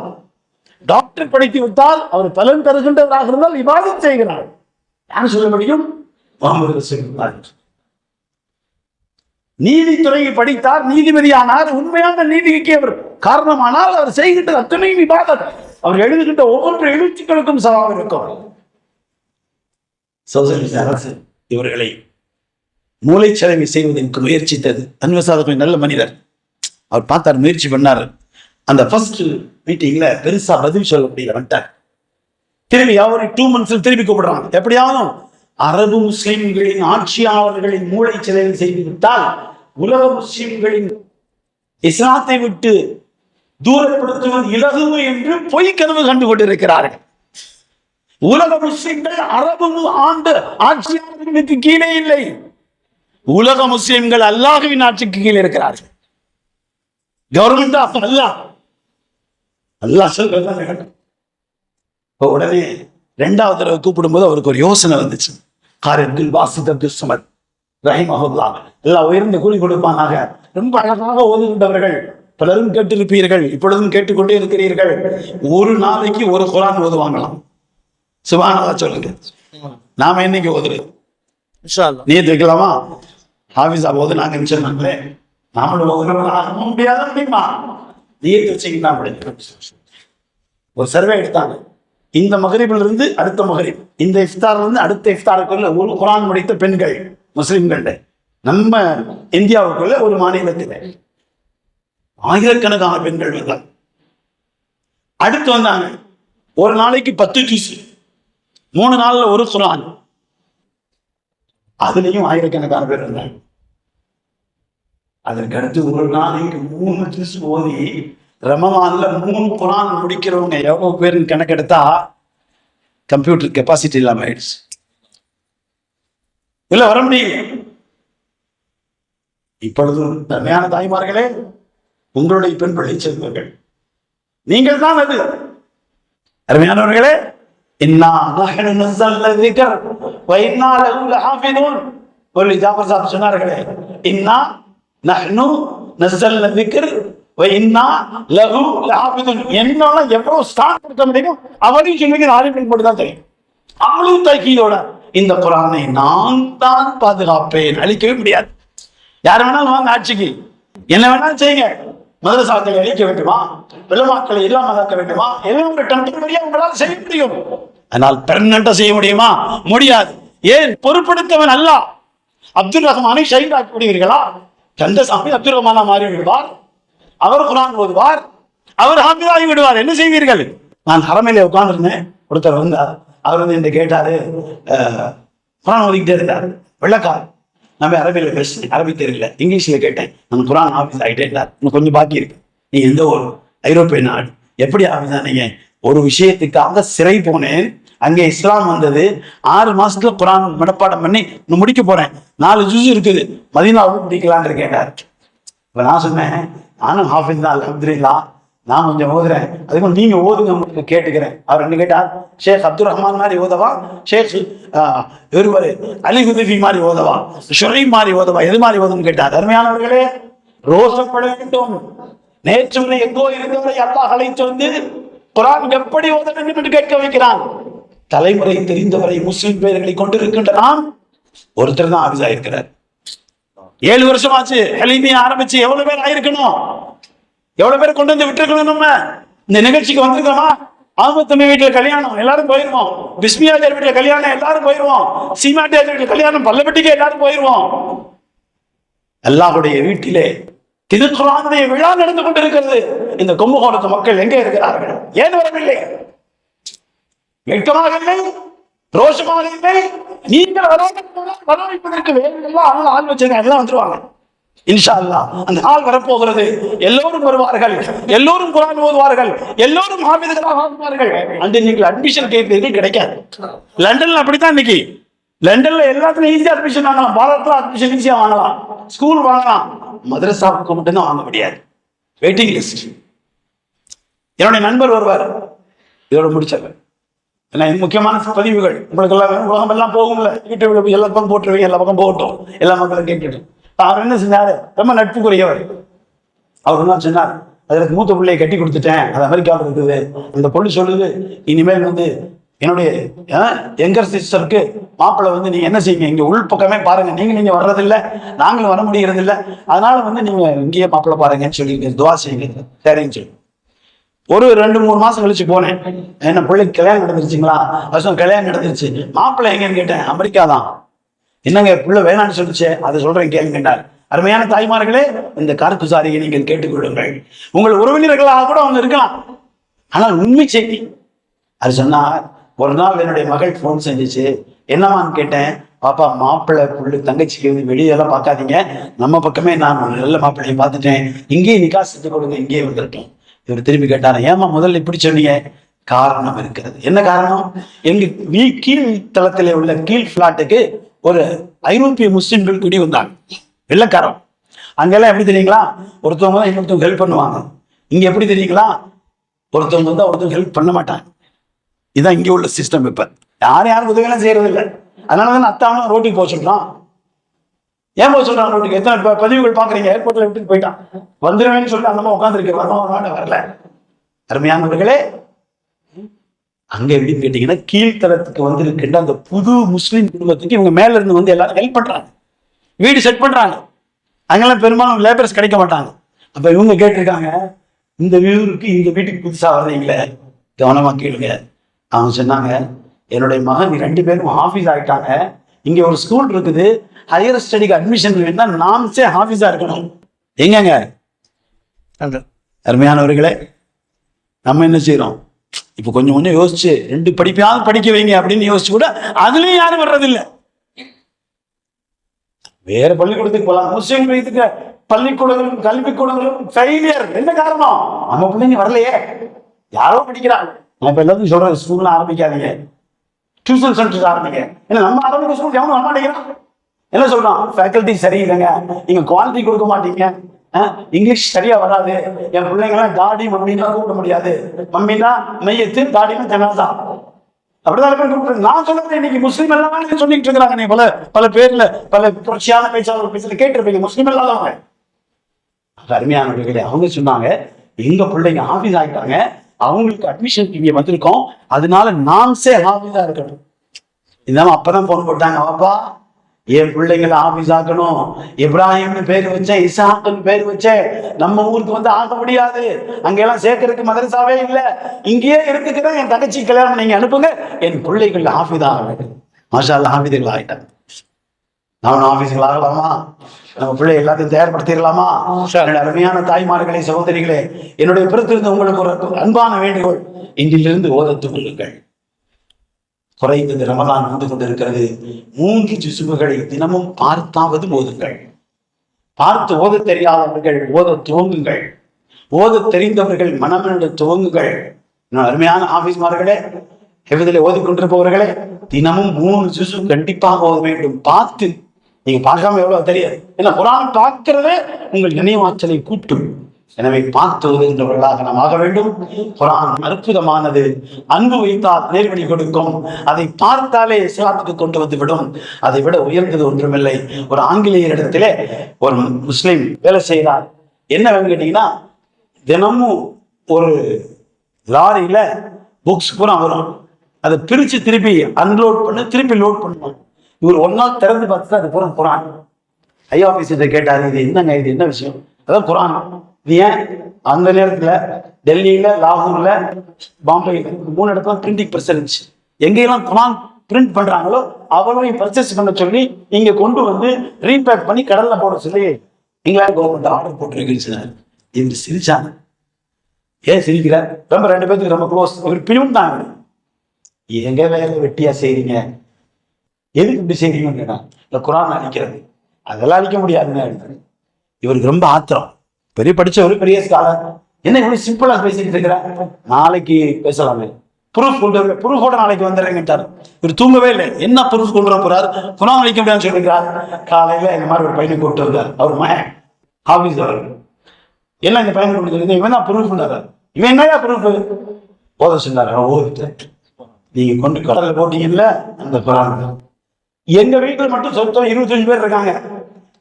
டாக்டர் படித்து விட்டால் அவர் பலன் தருகின்றவராக இருந்தால் இபாதத் செய்கிறார். யார் சொல்ல முடியும்? முஹம்மது ரசூலுல்லாஹ். நீதித்துறையை படித்தார், நீதிபதியானார், உண்மையான நீதிக்கு அவர் காரணமானால் அவர் செய்கின்ற அத்தனையும் இபாதத். அவர் எழுதுகின்ற ஒவ்வொரு எழுத்துக்களுக்கும் சவால் இருக்கும். சோசியலிச அரசு இவர்களை மூளைச்சலவை செய்வதற்கு முயற்சித்தது. அன்வர் சாதாத் நல்ல மனிதர். அவர் பார்த்தார், முயற்சி பண்ணார். அந்த ஃபர்ஸ்ட் மீட்டிங்ல பெருசா பதில் சொல்ல முடியல, வந்துட்டார். திரும்பி அவரை 2 months திரும்பி கூப்பிடுறாங்க. எப்படியாவது அரபு முஸ்லிம்களின் ஆட்சியாளர்களின் மூளை சிலையில் செய்து விட்டால் உலக முஸ்லிம்களின் இஸ்லாத்தை விட்டு தூரப்படுத்துவது இலகுவு என்று பொய் கனவு கண்டு கொண்டிருக்கிறார்கள். உலக முஸ்லிம்கள் அரபு ஆண்டு ஆட்சியாளர்களுக்கு கீழே இல்லை, உலக முஸ்லிம்கள் அல்லாஹ்வின் ஆட்சிக்கு கீழே இருக்கிறார்கள். கவர்மெண்ட் ஆஃப் அல்லாஹ் சொல்றது. உடனே 2வது தடவை கூப்பிடும்போது அவருக்கு ஒரு யோசனை வந்துச்சு. காரில் வாசித் அப்துல் சமத் ரஹிமஹுல்லாஹ் எல்லாம் உயர்ந்த கூலி கொடுப்பானாக. ரொம்ப அழகாக ஓதுகின்றவர்கள், பலரும் கேட்டிருப்பீர்கள், இப்பொழுதும் கேட்டுக்கொண்டே இருக்கிறீர்கள். ஒரு நாளைக்கு ஒரு குர்ஆன் ஓதுவாங்களாம். சுப்ஹானல்லாஹ் சொல்லுங்க. நாம என்னைக்கு ஓதுறது? நீயத் வைக்கலாமா? ஹாஃபிஸா ஓதுனாங்கன்னு சொன்னாங்களே, நாமளும் ஓதுறவங்க முடியாத முடியுமா? நீயத் வச்சுக்கிட்டா முடியும். ஒரு சர்வே எடுத்தாங்க. இந்த மகரிபில் இருந்து அடுத்த மகரிப், இந்த இஃப்தார்ல இருந்து அடுத்த இஃப்தாருக்குள்ள ஒரு குர்ஆன் முடித்த பெண்கள் முஸ்லிம்கள் நம்ம இந்தியாவுக்குள்ள ஒரு மாநிலத்தில் ஆயிரக்கணக்கான பெண்கள் வந்தாங்க. அடுத்து வந்தாங்க ஒரு நாளைக்கு 10 ஜுஸ், 3 நாள்ல ஒரு குர்ஆன், அதுலயும் ஆயிரக்கணக்கான பேர் இருந்தாங்க. அதற்கு அடுத்து ஒரு நாளைக்கு 3 ஜுஸ் ஓதி ரமலான்ல 3 குர்ஆன் முடிக்கிறவங்க எவ்வளவு பேருன்னு கணக்கெடுத்தா கம்ப்யூட்டர் கெப்பாசிட்டி இல்லாம ஆயிடுச்சு. இல்ல வர முடியல. இப்பொழுது தன்மையான தாய்மார்களே, உங்களுடைய பெண் பிள்ளை செல்வர்கள் நீங்கள் தான் அது. அருமையானவர்களே, இன்னா நஹ்னு நஸல்னா ذிக்ர் வ இன்னா லஹு லஹாஃபிதூன். ஒரு ஜாஃபர் சாஹிப் சொன்னார்களே, இன்னா நஹ்னு நஸல்னா ذிக்ர் வ இன்னா லஹு லஹாஃபிதூன். என்னால எவ்வளவு ஸ்டாண்ட் கொடுக்க முடியும் அவரையும் சொல்லுங்க, ஆளுநர் மட்டும் தான் தெரியும். அவ்வளவு தக்கீதோட இந்த குர்ஆனை நான் தான் பாதுகாப்பேன், அழிக்கவே முடியாது. யார் வேணாலும் வாங்க ஆட்சிக்கு, என்ன வேணாலும் செய்யுங்க. மதரசாக்களை அழிக்க வேண்டுமா, உலமாக்களை இல்லாமலாக்க வேண்டுமா, எல்லாம் ஒரு டெம்பரரியா உங்களால் செய்ய முடியும். ஆனால் பெர்மனண்டா செய்ய முடியுமா? முடியாது. ஏன்? பொறுப்படுத்தவன் அல்லாஹ். அப்துல் ரஹ்மானை ஷஹீத் ஆக்கி விடுவீர்களா? கந்தசாமி அப்துல் ரஹ்மானா மாறி விடுவார், அவர் குர்ஆன் ஓதுவார், அவர் ஹாஃபிஸாகி விடுவார். என்ன செய்வீர்கள்? நான் ஹரமையில உட்கார்ந்துருந்தேன், ஒருத்தர் வந்தார். அவர் வந்து என்ன கேட்டாரு, குர்ஆன் ஓதிக்கிட்டே இருந்தார், வெள்ளக்கார். நம்ம அரபியில் பேசுறேன், அரபி தெரியல, இங்கிலீஷ்ல கேட்டேன். நான் குர்ஆன் ஹாஃபிஸ் ஆகிட்டேன், இன்னும் கொஞ்சம் பாக்கி இருக்கு. நீ எந்த ஒரு ஐரோப்பிய நாடு, எப்படி ஆகுதானீங்க? ஒரு விஷயத்துக்காக சிறை போனேன், அங்கே இஸ்லாம் வந்தது. 6 மாசத்துல குர்ஆன் மனப்பாடம் பண்ணி இன்னும் முடிக்க போறேன், 4 ஜுஸ் இருக்குது, மதீனாவுக்கு முடிக்கலான்னு கேட்டார். இப்ப நான் சொன்னேன், நானும் ஹாஃபிஸ் தான் அல்ஹம்துலில்லாஹ், நான் கொஞ்சம் ஓதுறேன், அதுக்கு நீங்க ஓதுங்க, உங்களுக்கு கேட்டுக்கிறேன். அவர் என்ன கேட்டார், ஷேக் அப்துல் ரஹ்மான் மாதிரி ஓதவா, ஷேக் ஒருவர் அலி ஹுதைஃபி மாதிரி ஓதவா, ஷுரைப் மாதிரி ஓதவா, எது மாதிரி ஓதுன்னு கேட்டார். அருமையானவர்களே, ரோசப்பட வேண்டும். நேற்று முறை எங்கோ இருந்தவரை அல்லாஹ் அழைத்து வந்து குர்ஆன் எப்படி ஓத வேண்டும் என்று கேட்க வைக்கிறான். தலைமுறை தெரிந்தவரை முஸ்லிம் பேர்களை கொண்டிருக்கின்ற நாம் ஒருத்தர் தான் ஹாஃபிஸ் ஆயிருக்கிறார். 7 வருஷமாச்சு ஹலீமியா ஆரம்பிச்சு, எவ்வளவு பேர் ஆயிருக்கணும், எவ்வளவு பேர் கொண்டு வந்து விட்டுருக்கணும். நம்ம இந்த நிகழ்ச்சிக்கு வந்திருக்கோமா? ஆமத்தம்மி வீட்டுல கல்யாணம், எல்லாரும் போயிருவோம். பிஸ்மியாஜர் வீட்டுல கல்யாணம், எல்லாரும் போயிருவோம். சீமாட்டியாஜர் வீட்டுல கல்யாணம், பல்லப்பட்டிக்கு எல்லாரும் போயிருவோம். அல்லாஹ்வுடைய வீட்டிலே திருக்குர்ஆனுடைய விழா நடந்து கொண்டிருக்கிறது. இந்த கும்பகோணத்து மக்கள் எங்கே இருக்கிறார்கள்? ஏன் வரவில்லை? வெட்கமாக இல்லை, ரோஷமாக இல்லை. நீங்கள் வரவைப்பதற்கு வேலைகள்லாம் ஆள் வச்சிருக்காங்க, எல்லாம் வந்துருவாங்க இன்ஷா அல்லாஹ். அந்த ஆள் வரப்போகிறது. எல்லோரும் வருவார்கள், எல்லோரும் குர்ஆன் ஓதுவார்கள், எல்லோரும் ஹாஃபிஸ்களாக ஆகுவார்கள். அன்று நீங்கள் அட்மிஷன் கேட்பீர்கள், கிடைக்காது. லண்டன்ல அப்படித்தான். இன்னைக்கு லண்டன்ல எல்லாத்துலயும் ஈஸியா அட்மிஷன் வாங்கலாம், பாரத்ல அட்மிஷன் ஈஸியா வாங்கலாம், ஸ்கூல் வாங்கலாம், மதரசாவுக்கு மட்டும்தான் வாங்க முடியாது, வெயிட்டிங் லிஸ்ட். என்னுடைய நண்பர் வருவார், இதோட முடிச்சவர். இது முக்கியமான பதிவுகள் உங்களுக்கு எல்லாம் உலகம் எல்லாம் போகும்ல, யூடியூப்ல எல்லா பக்கம் போட்டுருவீங்க, எல்லா பக்கம் போகட்டும், எல்லா மக்களும் கேட்டுட்டு. அவர் என்ன செஞ்சாரு, ரொம்ப நட்புக்குரியவர். அவர் என்ன சொன்னார், அதற்கு மூத்த பிள்ளையை கட்டி கொடுத்துட்டேன், அது அமெரிக்காவில் இருக்குது. அந்த பொண்ணு சொல்லுது, இனிமேல் வந்து என்னுடைய யங்கர் சிஸ்டருக்கு மாப்பிள்ளை வந்து நீங்க என்ன செய்யுங்க, இங்க உள் பக்கமே பாருங்க, நீங்க வர்றதில்லை, நாங்களும் வர முடியறது இல்லை, அதனால வந்து நீங்க இங்கேயே மாப்பிள்ளை பாருங்கன்னு சொல்லி துவா செய்யுங்க. சரின்னு சொல்லி ஒரு 2-3 மாசம் கழிச்சு போனேன். என்ன பிள்ளைக்கு கல்யாணம் நடந்துருச்சுங்களா? வருஷம் கல்யாணம் நடந்துருச்சு. மாப்பிள்ளை எங்கன்னு கேட்டேன், அமெரிக்கா தான். என்னங்க பிள்ளை வேணான்னு சொல்லிச்சு, அதை சொல்றேன் கேளுங்கண்டார். அருமையான தாய்மார்களே, இந்த கார்குசாரியை நீங்கள் கேட்டுக்கொள்ளுங்கள். உங்கள் உறவினர்களாக கூட அவங்க இருக்கலாம். ஆனால் உண்மை செய்தி அது சொன்னார். ஒரு நாள் என்னுடைய மகள் போன் செஞ்சிச்சு. என்னமான்னு கேட்டேன். பாப்பா, மாப்பிள்ளை புள்ளு தங்கச்சிக்கு வெளியெல்லாம் பார்க்காதீங்க, நம்ம பக்கமே நான் ஒரு நல்ல மாப்பிள்ளையை பார்த்துட்டேன், இங்கேயே நிக்கா செஞ்சு கொடுங்க, இங்கேயே வந்துட்டோம். இவர் திரும்பி கேட்டாரு, ஏமா முதல்ல இப்படி சொன்னீங்க? காரணம் இருக்கிறது. என்ன காரணம்? எங்க கீழ் தளத்திலே உள்ள கீழ் பிளாட்டுக்கு ஒரு ஐரோப்பிய முஸ்லிம்கள் குடி வந்தாங்க, வெள்ளக்காரம். அங்கெல்லாம் எப்படி தெரியுங்களா, ஒருத்தவங்க தான் இன்னொருத்தவங்க ஹெல்ப் பண்ணுவாங்க. இங்க எப்படி தெரியுங்களா, ஒருத்தவங்க வந்து ஒருத்தவங்க ஹெல்ப் பண்ண மாட்டாங்க. இதுதான் இங்கே உள்ள சிஸ்டம். இப்ப யாரும் உதவியெல்லாம் செய்யறது இல்லை. அதனாலதான் அத்தானும் ரோட்டுக்கு போக சொல்றான். ஏன் போக சொல்றான் ரோட்டுக்கு? எத்தனை பதிவுகள் பாக்குறீங்க, ஏர்போர்ட்ல விட்டுட்டு போயிட்டான், வந்துருவேன்னு சொல்லிட்டு அந்த உட்காந்துருக்கு, வரல. அருமையானவர்களே, அங்க எப்படின்னு கேட்டீங்கன்னா, கீழ்த்தளத்துக்கு வந்து இருக்கின்ற அந்த புது முஸ்லீம் குடும்பத்துக்கு இவங்க மேல இருந்து வந்து எல்லாரும் ஹெல்ப் பண்றாங்க, வீடு செட் பண்றாங்க. அங்கெல்லாம் பெரும்பாலும் லேபர்ஸ் கிடைக்க மாட்டாங்க. அப்ப இவங்க கேட்டிருக்காங்க, இந்த வீட்டுக்கு புதுசா வர்றீங்களே, கவனமா கேளுங்க. அவங்க சொன்னாங்க, என்னுடைய மகன் 2 பேரும் ஆபீஸ் ஆகிட்டாங்க, இங்க ஒரு ஸ்கூல் இருக்குது, ஹையர் ஸ்டடிக்கு அட்மிஷன் வேணும்னா நாம்ஸே ஆபீஸா இருக்கணும். எங்கங்க? அருமையானவர்களே, நம்ம என்ன செய்யறோம்? இப்ப கொஞ்சம் யோசிச்சு 2 படிப்பையாவது படிக்க வைங்க அப்படின்னு யோசிச்சு கூட அதுலயும் யாரும் வர்றதில்லை. வேற பள்ளிக்கூடத்துக்கு போலாம். முஸ்லீம் வீட்டுக்கு பள்ளிக்கூடங்களும் கல்விக்கூடங்களும் ஃபெயிலியர். என்ன காரணம்? நம்ம பிள்ளைங்க வரலையே, யாரோ படிக்கிறாங்க. நான் இப்ப எல்லாத்தையும் சொல்றேன், ஸ்கூல்ல ஆரம்பிக்காதீங்க, டியூஷன் சென்டர்ஸ் ஆரம்பிங்க. ஏன்னா நம்ம ஆரம்பிக்க ஸ்கூல் எவனும் வரமாட்டேங்கிறான். என்ன சொல்றான்? ஃபேக்கல்டி சரியில்லைங்க, நீங்க குவாலிட்டி கொடுக்க மாட்டீங்க, இங்கிலீஷ் சரியா வராது, என் பிள்ளைங்களாம் டாடி மம்மின்னா கூப்பிட முடியாது, மம்மின்னா மையத்து, டாடினா ஜனாதா, அப்படிதான். நான் சொல்றது இன்னைக்கு முஸ்லீம் எல்லாம் சொல்லிட்டு இருக்கிறாங்க. பல பேர்ல பல புரட்சியான பேச்சாளர் பேசுறது கேட்டிருப்பீங்க, முஸ்லீம் இல்லாதவங்க. அருமையானவர்களே, அவங்க சொன்னாங்க, எங்க பிள்ளைங்க ஆபீஸ் ஆகிட்டாங்க, அவங்களுக்கு அட்மிஷன் இங்க வந்திருக்கோம், அதனால நாம்ஸே ஆபீஸா இருக்கணும். இதாம அப்பதான் போன் போட்டாங்க, அப்பா என் பிள்ளைங்களை ஆபீஸ் ஆக்கணும், இப்ராஹிம்னு பேர் வச்சேன், இசாக்குன்னு பேர் வச்சேன், நம்ம ஊருக்கு வந்து ஆக முடியாது, அங்கெல்லாம் சேர்க்கறதுக்கு மதரசாவே இல்லை, இங்கேயே இருக்குற என் தங்கச்சி கல்யாணம் நீங்க அனுப்புங்க, என் பிள்ளைகள் ஆபீஸ் ஆக வேண்டும். மாஷா அல்லாஹ் ஆபீதுகள் ஆகிட்டாங்க. நானும் ஆபீஸுகள் ஆகலாமா? நம்ம பிள்ளை எல்லாத்தையும் தயார்படுத்திடலாமா? அருமையான தாய்மார்களே, சகோதரிகளே, என்னுடைய பிறத்திலிருந்து உங்களுக்கு ஒரு அன்பான வேண்டுகோள், இன்றிலிருந்து ஓதத்துக் கொள்ளுங்கள். குறைந்தது ரமலான் வந்து கொண்டிருக்கிறது, 3 ஜுசுகளை தினமும் பார்த்தாவது ஓதுங்கள். பார்த்து ஓத தெரியாதவர்கள் ஓத துவங்குங்கள், ஓத தெரிந்தவர்கள் மனமென்று துவங்குங்கள். அருமையான ஆபீஸ்மார்களே, எவ்விதிலே ஓதிக்கொண்டிருப்பவர்களே, தினமும் 3 ஜுசு கண்டிப்பாக ஓத வேண்டும். பார்த்து, நீங்க பார்க்காம எவ்வளவு தெரியாது. ஏன்னா குர்ஆன் பார்க்கிறதே உங்கள் நினைவாற்றலை கூட்டும். எனவே பார்த்து ஓதுகின்றவர்களாக நாம் ஆக வேண்டும். குர்ஆன் அற்புதமானது, அன்பு வைத்தால் நேர்வழி கொடுக்கும், அதை பார்த்தாலே இஸ்லாத்துக்கு கொண்டு வந்து விடும். அதை விட உயர்ந்தது ஒன்றுமில்லை. ஒரு ஆங்கிலேயர் இடத்திலே ஒரு முஸ்லிம் வேலை செய்கிறார். என்ன வேணும் கேட்டீங்கன்னா, தினமும் ஒரு லாரியில புக்ஸ் பூரா வரும், அதை பிரிச்சு திருப்பி அன்லோட் பண்ணி திருப்பி லோட் பண்ணுவோம். இவர் ஒரு நாள் திறந்து பார்த்துட்டு அது பூரா குர்ஆன். ஐயா ஆபீஸர்கிட்ட கேட்டாரு, இது என்னங்க, இது என்ன விஷயம்? அதான் குர்ஆன். இது ஏன்? அந்த நேரத்துல டெல்லியில, லாகூர்ல, பாம்பேல 3 இடத்துல பிரிண்டிங் பிரஸ் இருந்துச்சு. எங்கெல்லாம் குர்ஆன் பிரிண்ட் பண்றாங்களோ அவளையும் பர்ச்சேஸ் பண்ண சொல்லி இங்க கொண்டு வந்து ரீபேக் பண்ணி கடல்ல போட சொல்லி இங்கிலாந்து கவர்மெண்ட் ஆர்டர் போட்டுருக்குன்னு இவர் சிரிச்சாங்க. ஏன் சிரிக்கிற? ரொம்ப 2 பேருக்கு ரொம்ப க்ளோஸ், ஒரு பிரிவுட்டாங்க. எங்க வேலை வெட்டியா செய்றீங்க, எதுக்கு இப்படி செய்றீங்கன்னு கேட்டாங்க. இந்த குர்ஆன் அழிக்கிறது, அதெல்லாம் அழிக்க முடியாதுன்னு. இவருக்கு ரொம்ப ஆத்திரம். பெரிய படிச்சவர், பெரிய ஸ்காலர், என்ன இவ்வளவு சிம்பிளா பேசிட்டு இருக்கிற, நாளைக்கு பேசலாமே, ப்ரூஃப் கொண்டு வர, ப்ரூஃபோட நாளைக்கு வந்துடுறேங்கிட்டாரு. இவர் தூங்கவே இல்லை. என்ன ப்ரூஃப் கொண்டு வர போறாரு? குர்ஆன் அழிக்க முடியாதுன்னு சொல்லிக்கிறார். காலையில இந்த மாதிரி ஒரு பையனை கூப்பிட்டு வந்தார், அவர் மகன் ஆபீஸ் அவர். என்ன இந்த பையன் கொண்டு இவன் தான் ப்ரூஃப் பண்ணாரு. இவன் என்னையா ப்ரூஃப்? போத சொன்னார். ஓ, நீங்க கொண்டு கடல்ல போட்டீங்கல்ல அந்த குர்ஆன். எங்க வீட்டுல மட்டும் சொத்தம் 25 பேர் இருக்காங்க,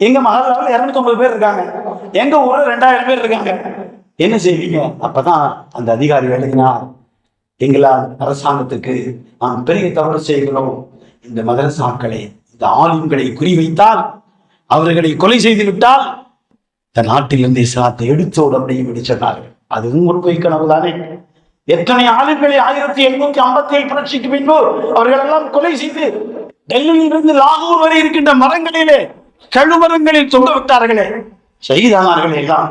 எங்க மகளாவில் 250 பேர் இருக்காங்க, எங்க ஊர்ல 2000 பேர் இருக்காங்க. என்ன செய்வீங்க? அப்பதான் அந்த அதிகாரி எழுதினார், எங்களால் அரசாங்கத்துக்கு நாம் பெரிய தவறு செய்கிறோம், இந்த மதரசாக்களை, இந்த ஆலிம்களை குறிவைத்தால், அவர்களை கொலை செய்து விட்டால் இந்த நாட்டிலிருந்து இஸ்லாத்தை எடுத்தோட அப்படின்னு சொன்னார்கள். அதுவும் ஒரு பொய் கனவு தானே. எத்தனை ஆலிம்களை 1857 புரட்சிக்கு பின்பு அவர்கள் எல்லாம் கொலை செய்து டெல்லியிலிருந்து லாகூர் வரை இருக்கின்ற மரங்களிலே கழுமரங்களில் தொங்க விட்டார்களே, ஷஹீதானார்களே எல்லாம்.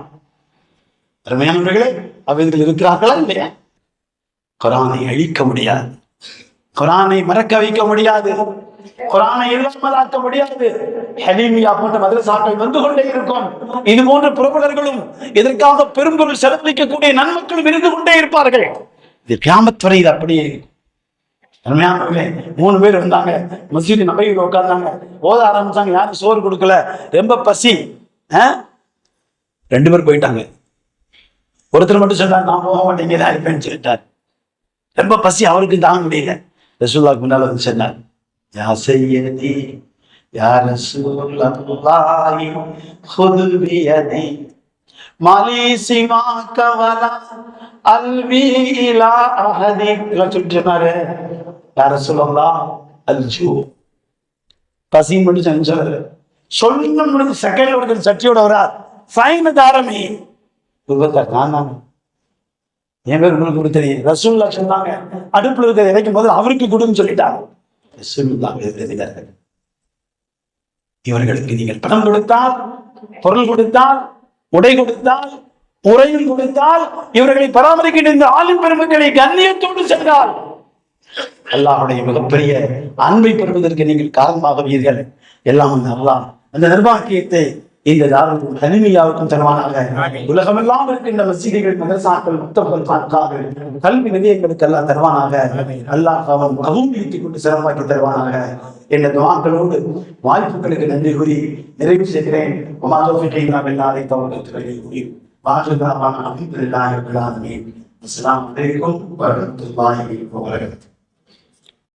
அருமையானவர்களே, அவர்கள் இருக்கிறார்களா இல்லையா? குர்ஆனை அழிக்க முடியாது, குர்ஆனை மறக்க வைக்க முடியாது, குர்ஆனை இல்லாமலாக்க முடியாது. ஹலீமியா போன்ற மதரசாக்கள் வந்து கொண்டே இருக்கும். இது போன்ற பிரபலர்களும் இதற்காக பெரும்பொருள் செலவழிக்கக்கூடிய நன்மக்களும் இருந்து கொண்டே இருப்பார்கள். இது கியாமத் வரை இது அப்படியே இருக்கும். அருமையானவர்களே, 3 பேர் வந்தாங்க, மஸ்ஜித் நபவியில உட்கார்ந்தாங்க, ஓத ஆரம்பிச்சாங்க. யாரும் சோறு கொடுக்கல, ரொம்ப பசி. 2 பேர் போயிட்டாங்க. ஒருத்தர் மட்டும் சொன்னார், நான் போக மாட்டேன், இங்கே தான் இருப்பேன்னு சொல்லிட்டார். ரொம்ப பசி, அவருக்கு தாங்க முடியல. ரசூலுல்லாஹ்க்கு முன்னால வந்து சொன்னார், யா சய்யதி யா ரசூலல்லாஹி ஹுது பியதி மாலி சிமாக வலா அல்வி இலா அஹதி. எல்லாம் சொல்லிட்டு சொன்னாரு, யா ரசூலல்லாஹ் அல்ஜூ, பசி மட்டும் செஞ்சாரு. சொல்லணும் முடிஞ்சு செகண்ட் ஒரு சட்டியோட வரார், ஃபைன் தாரமி நான் என் பேர் உங்களுக்கு கொடுத்தது. ரசூலுல்லாஹ் சொன்னாங்க, அடுப்புல இருக்கிற இறைக்கும் போது அவருக்கு கொடுன்னு சொல்லிட்டாங்க. ரசூலுல்லாஹ் எழுதினார்கள், இவர்களுக்கு நீங்கள் பணம் கொடுத்தால், பொருள் கொடுத்தால், உடை கொடுத்தால், முறையில் கொடுத்தால், இவர்களை பராமரிக்கின்ற இந்த ஆளும் பெருமக்களை கண்ணியத்தோடு சென்றால் அல்லாஹ்வுடைய மிகப்பெரிய அன்பை பெறுவதற்கு நீங்கள் காரணமாகுவீர்கள். எல்லாம் அல்லாஹ் அந்த நிர்வாகியத்தை இந்த தாருல் ஹலீமியாவுக்கும் தருவானாக. உலகமெல்லாம் இருக்கின்ற மஸ்ஜிதுகள், மதரசாக்கள், மக்தப்கள், கல்வி நிலையங்களுக்கு எல்லாம் தருவானாக. அல்லாஹ் அவன் கவும் ஈட்டிக் கொண்டு சிறப்பாக்கி தருவானாக. என்ற துஆக்களோடு வாய்ப்புகளுக்கு நன்றி கூறி நிறைவு செய்கிறேன். அஸ்ஸலாமு அலைக்கும் வரஹ்மத்துல்லாஹி வபரகாத்துஹு.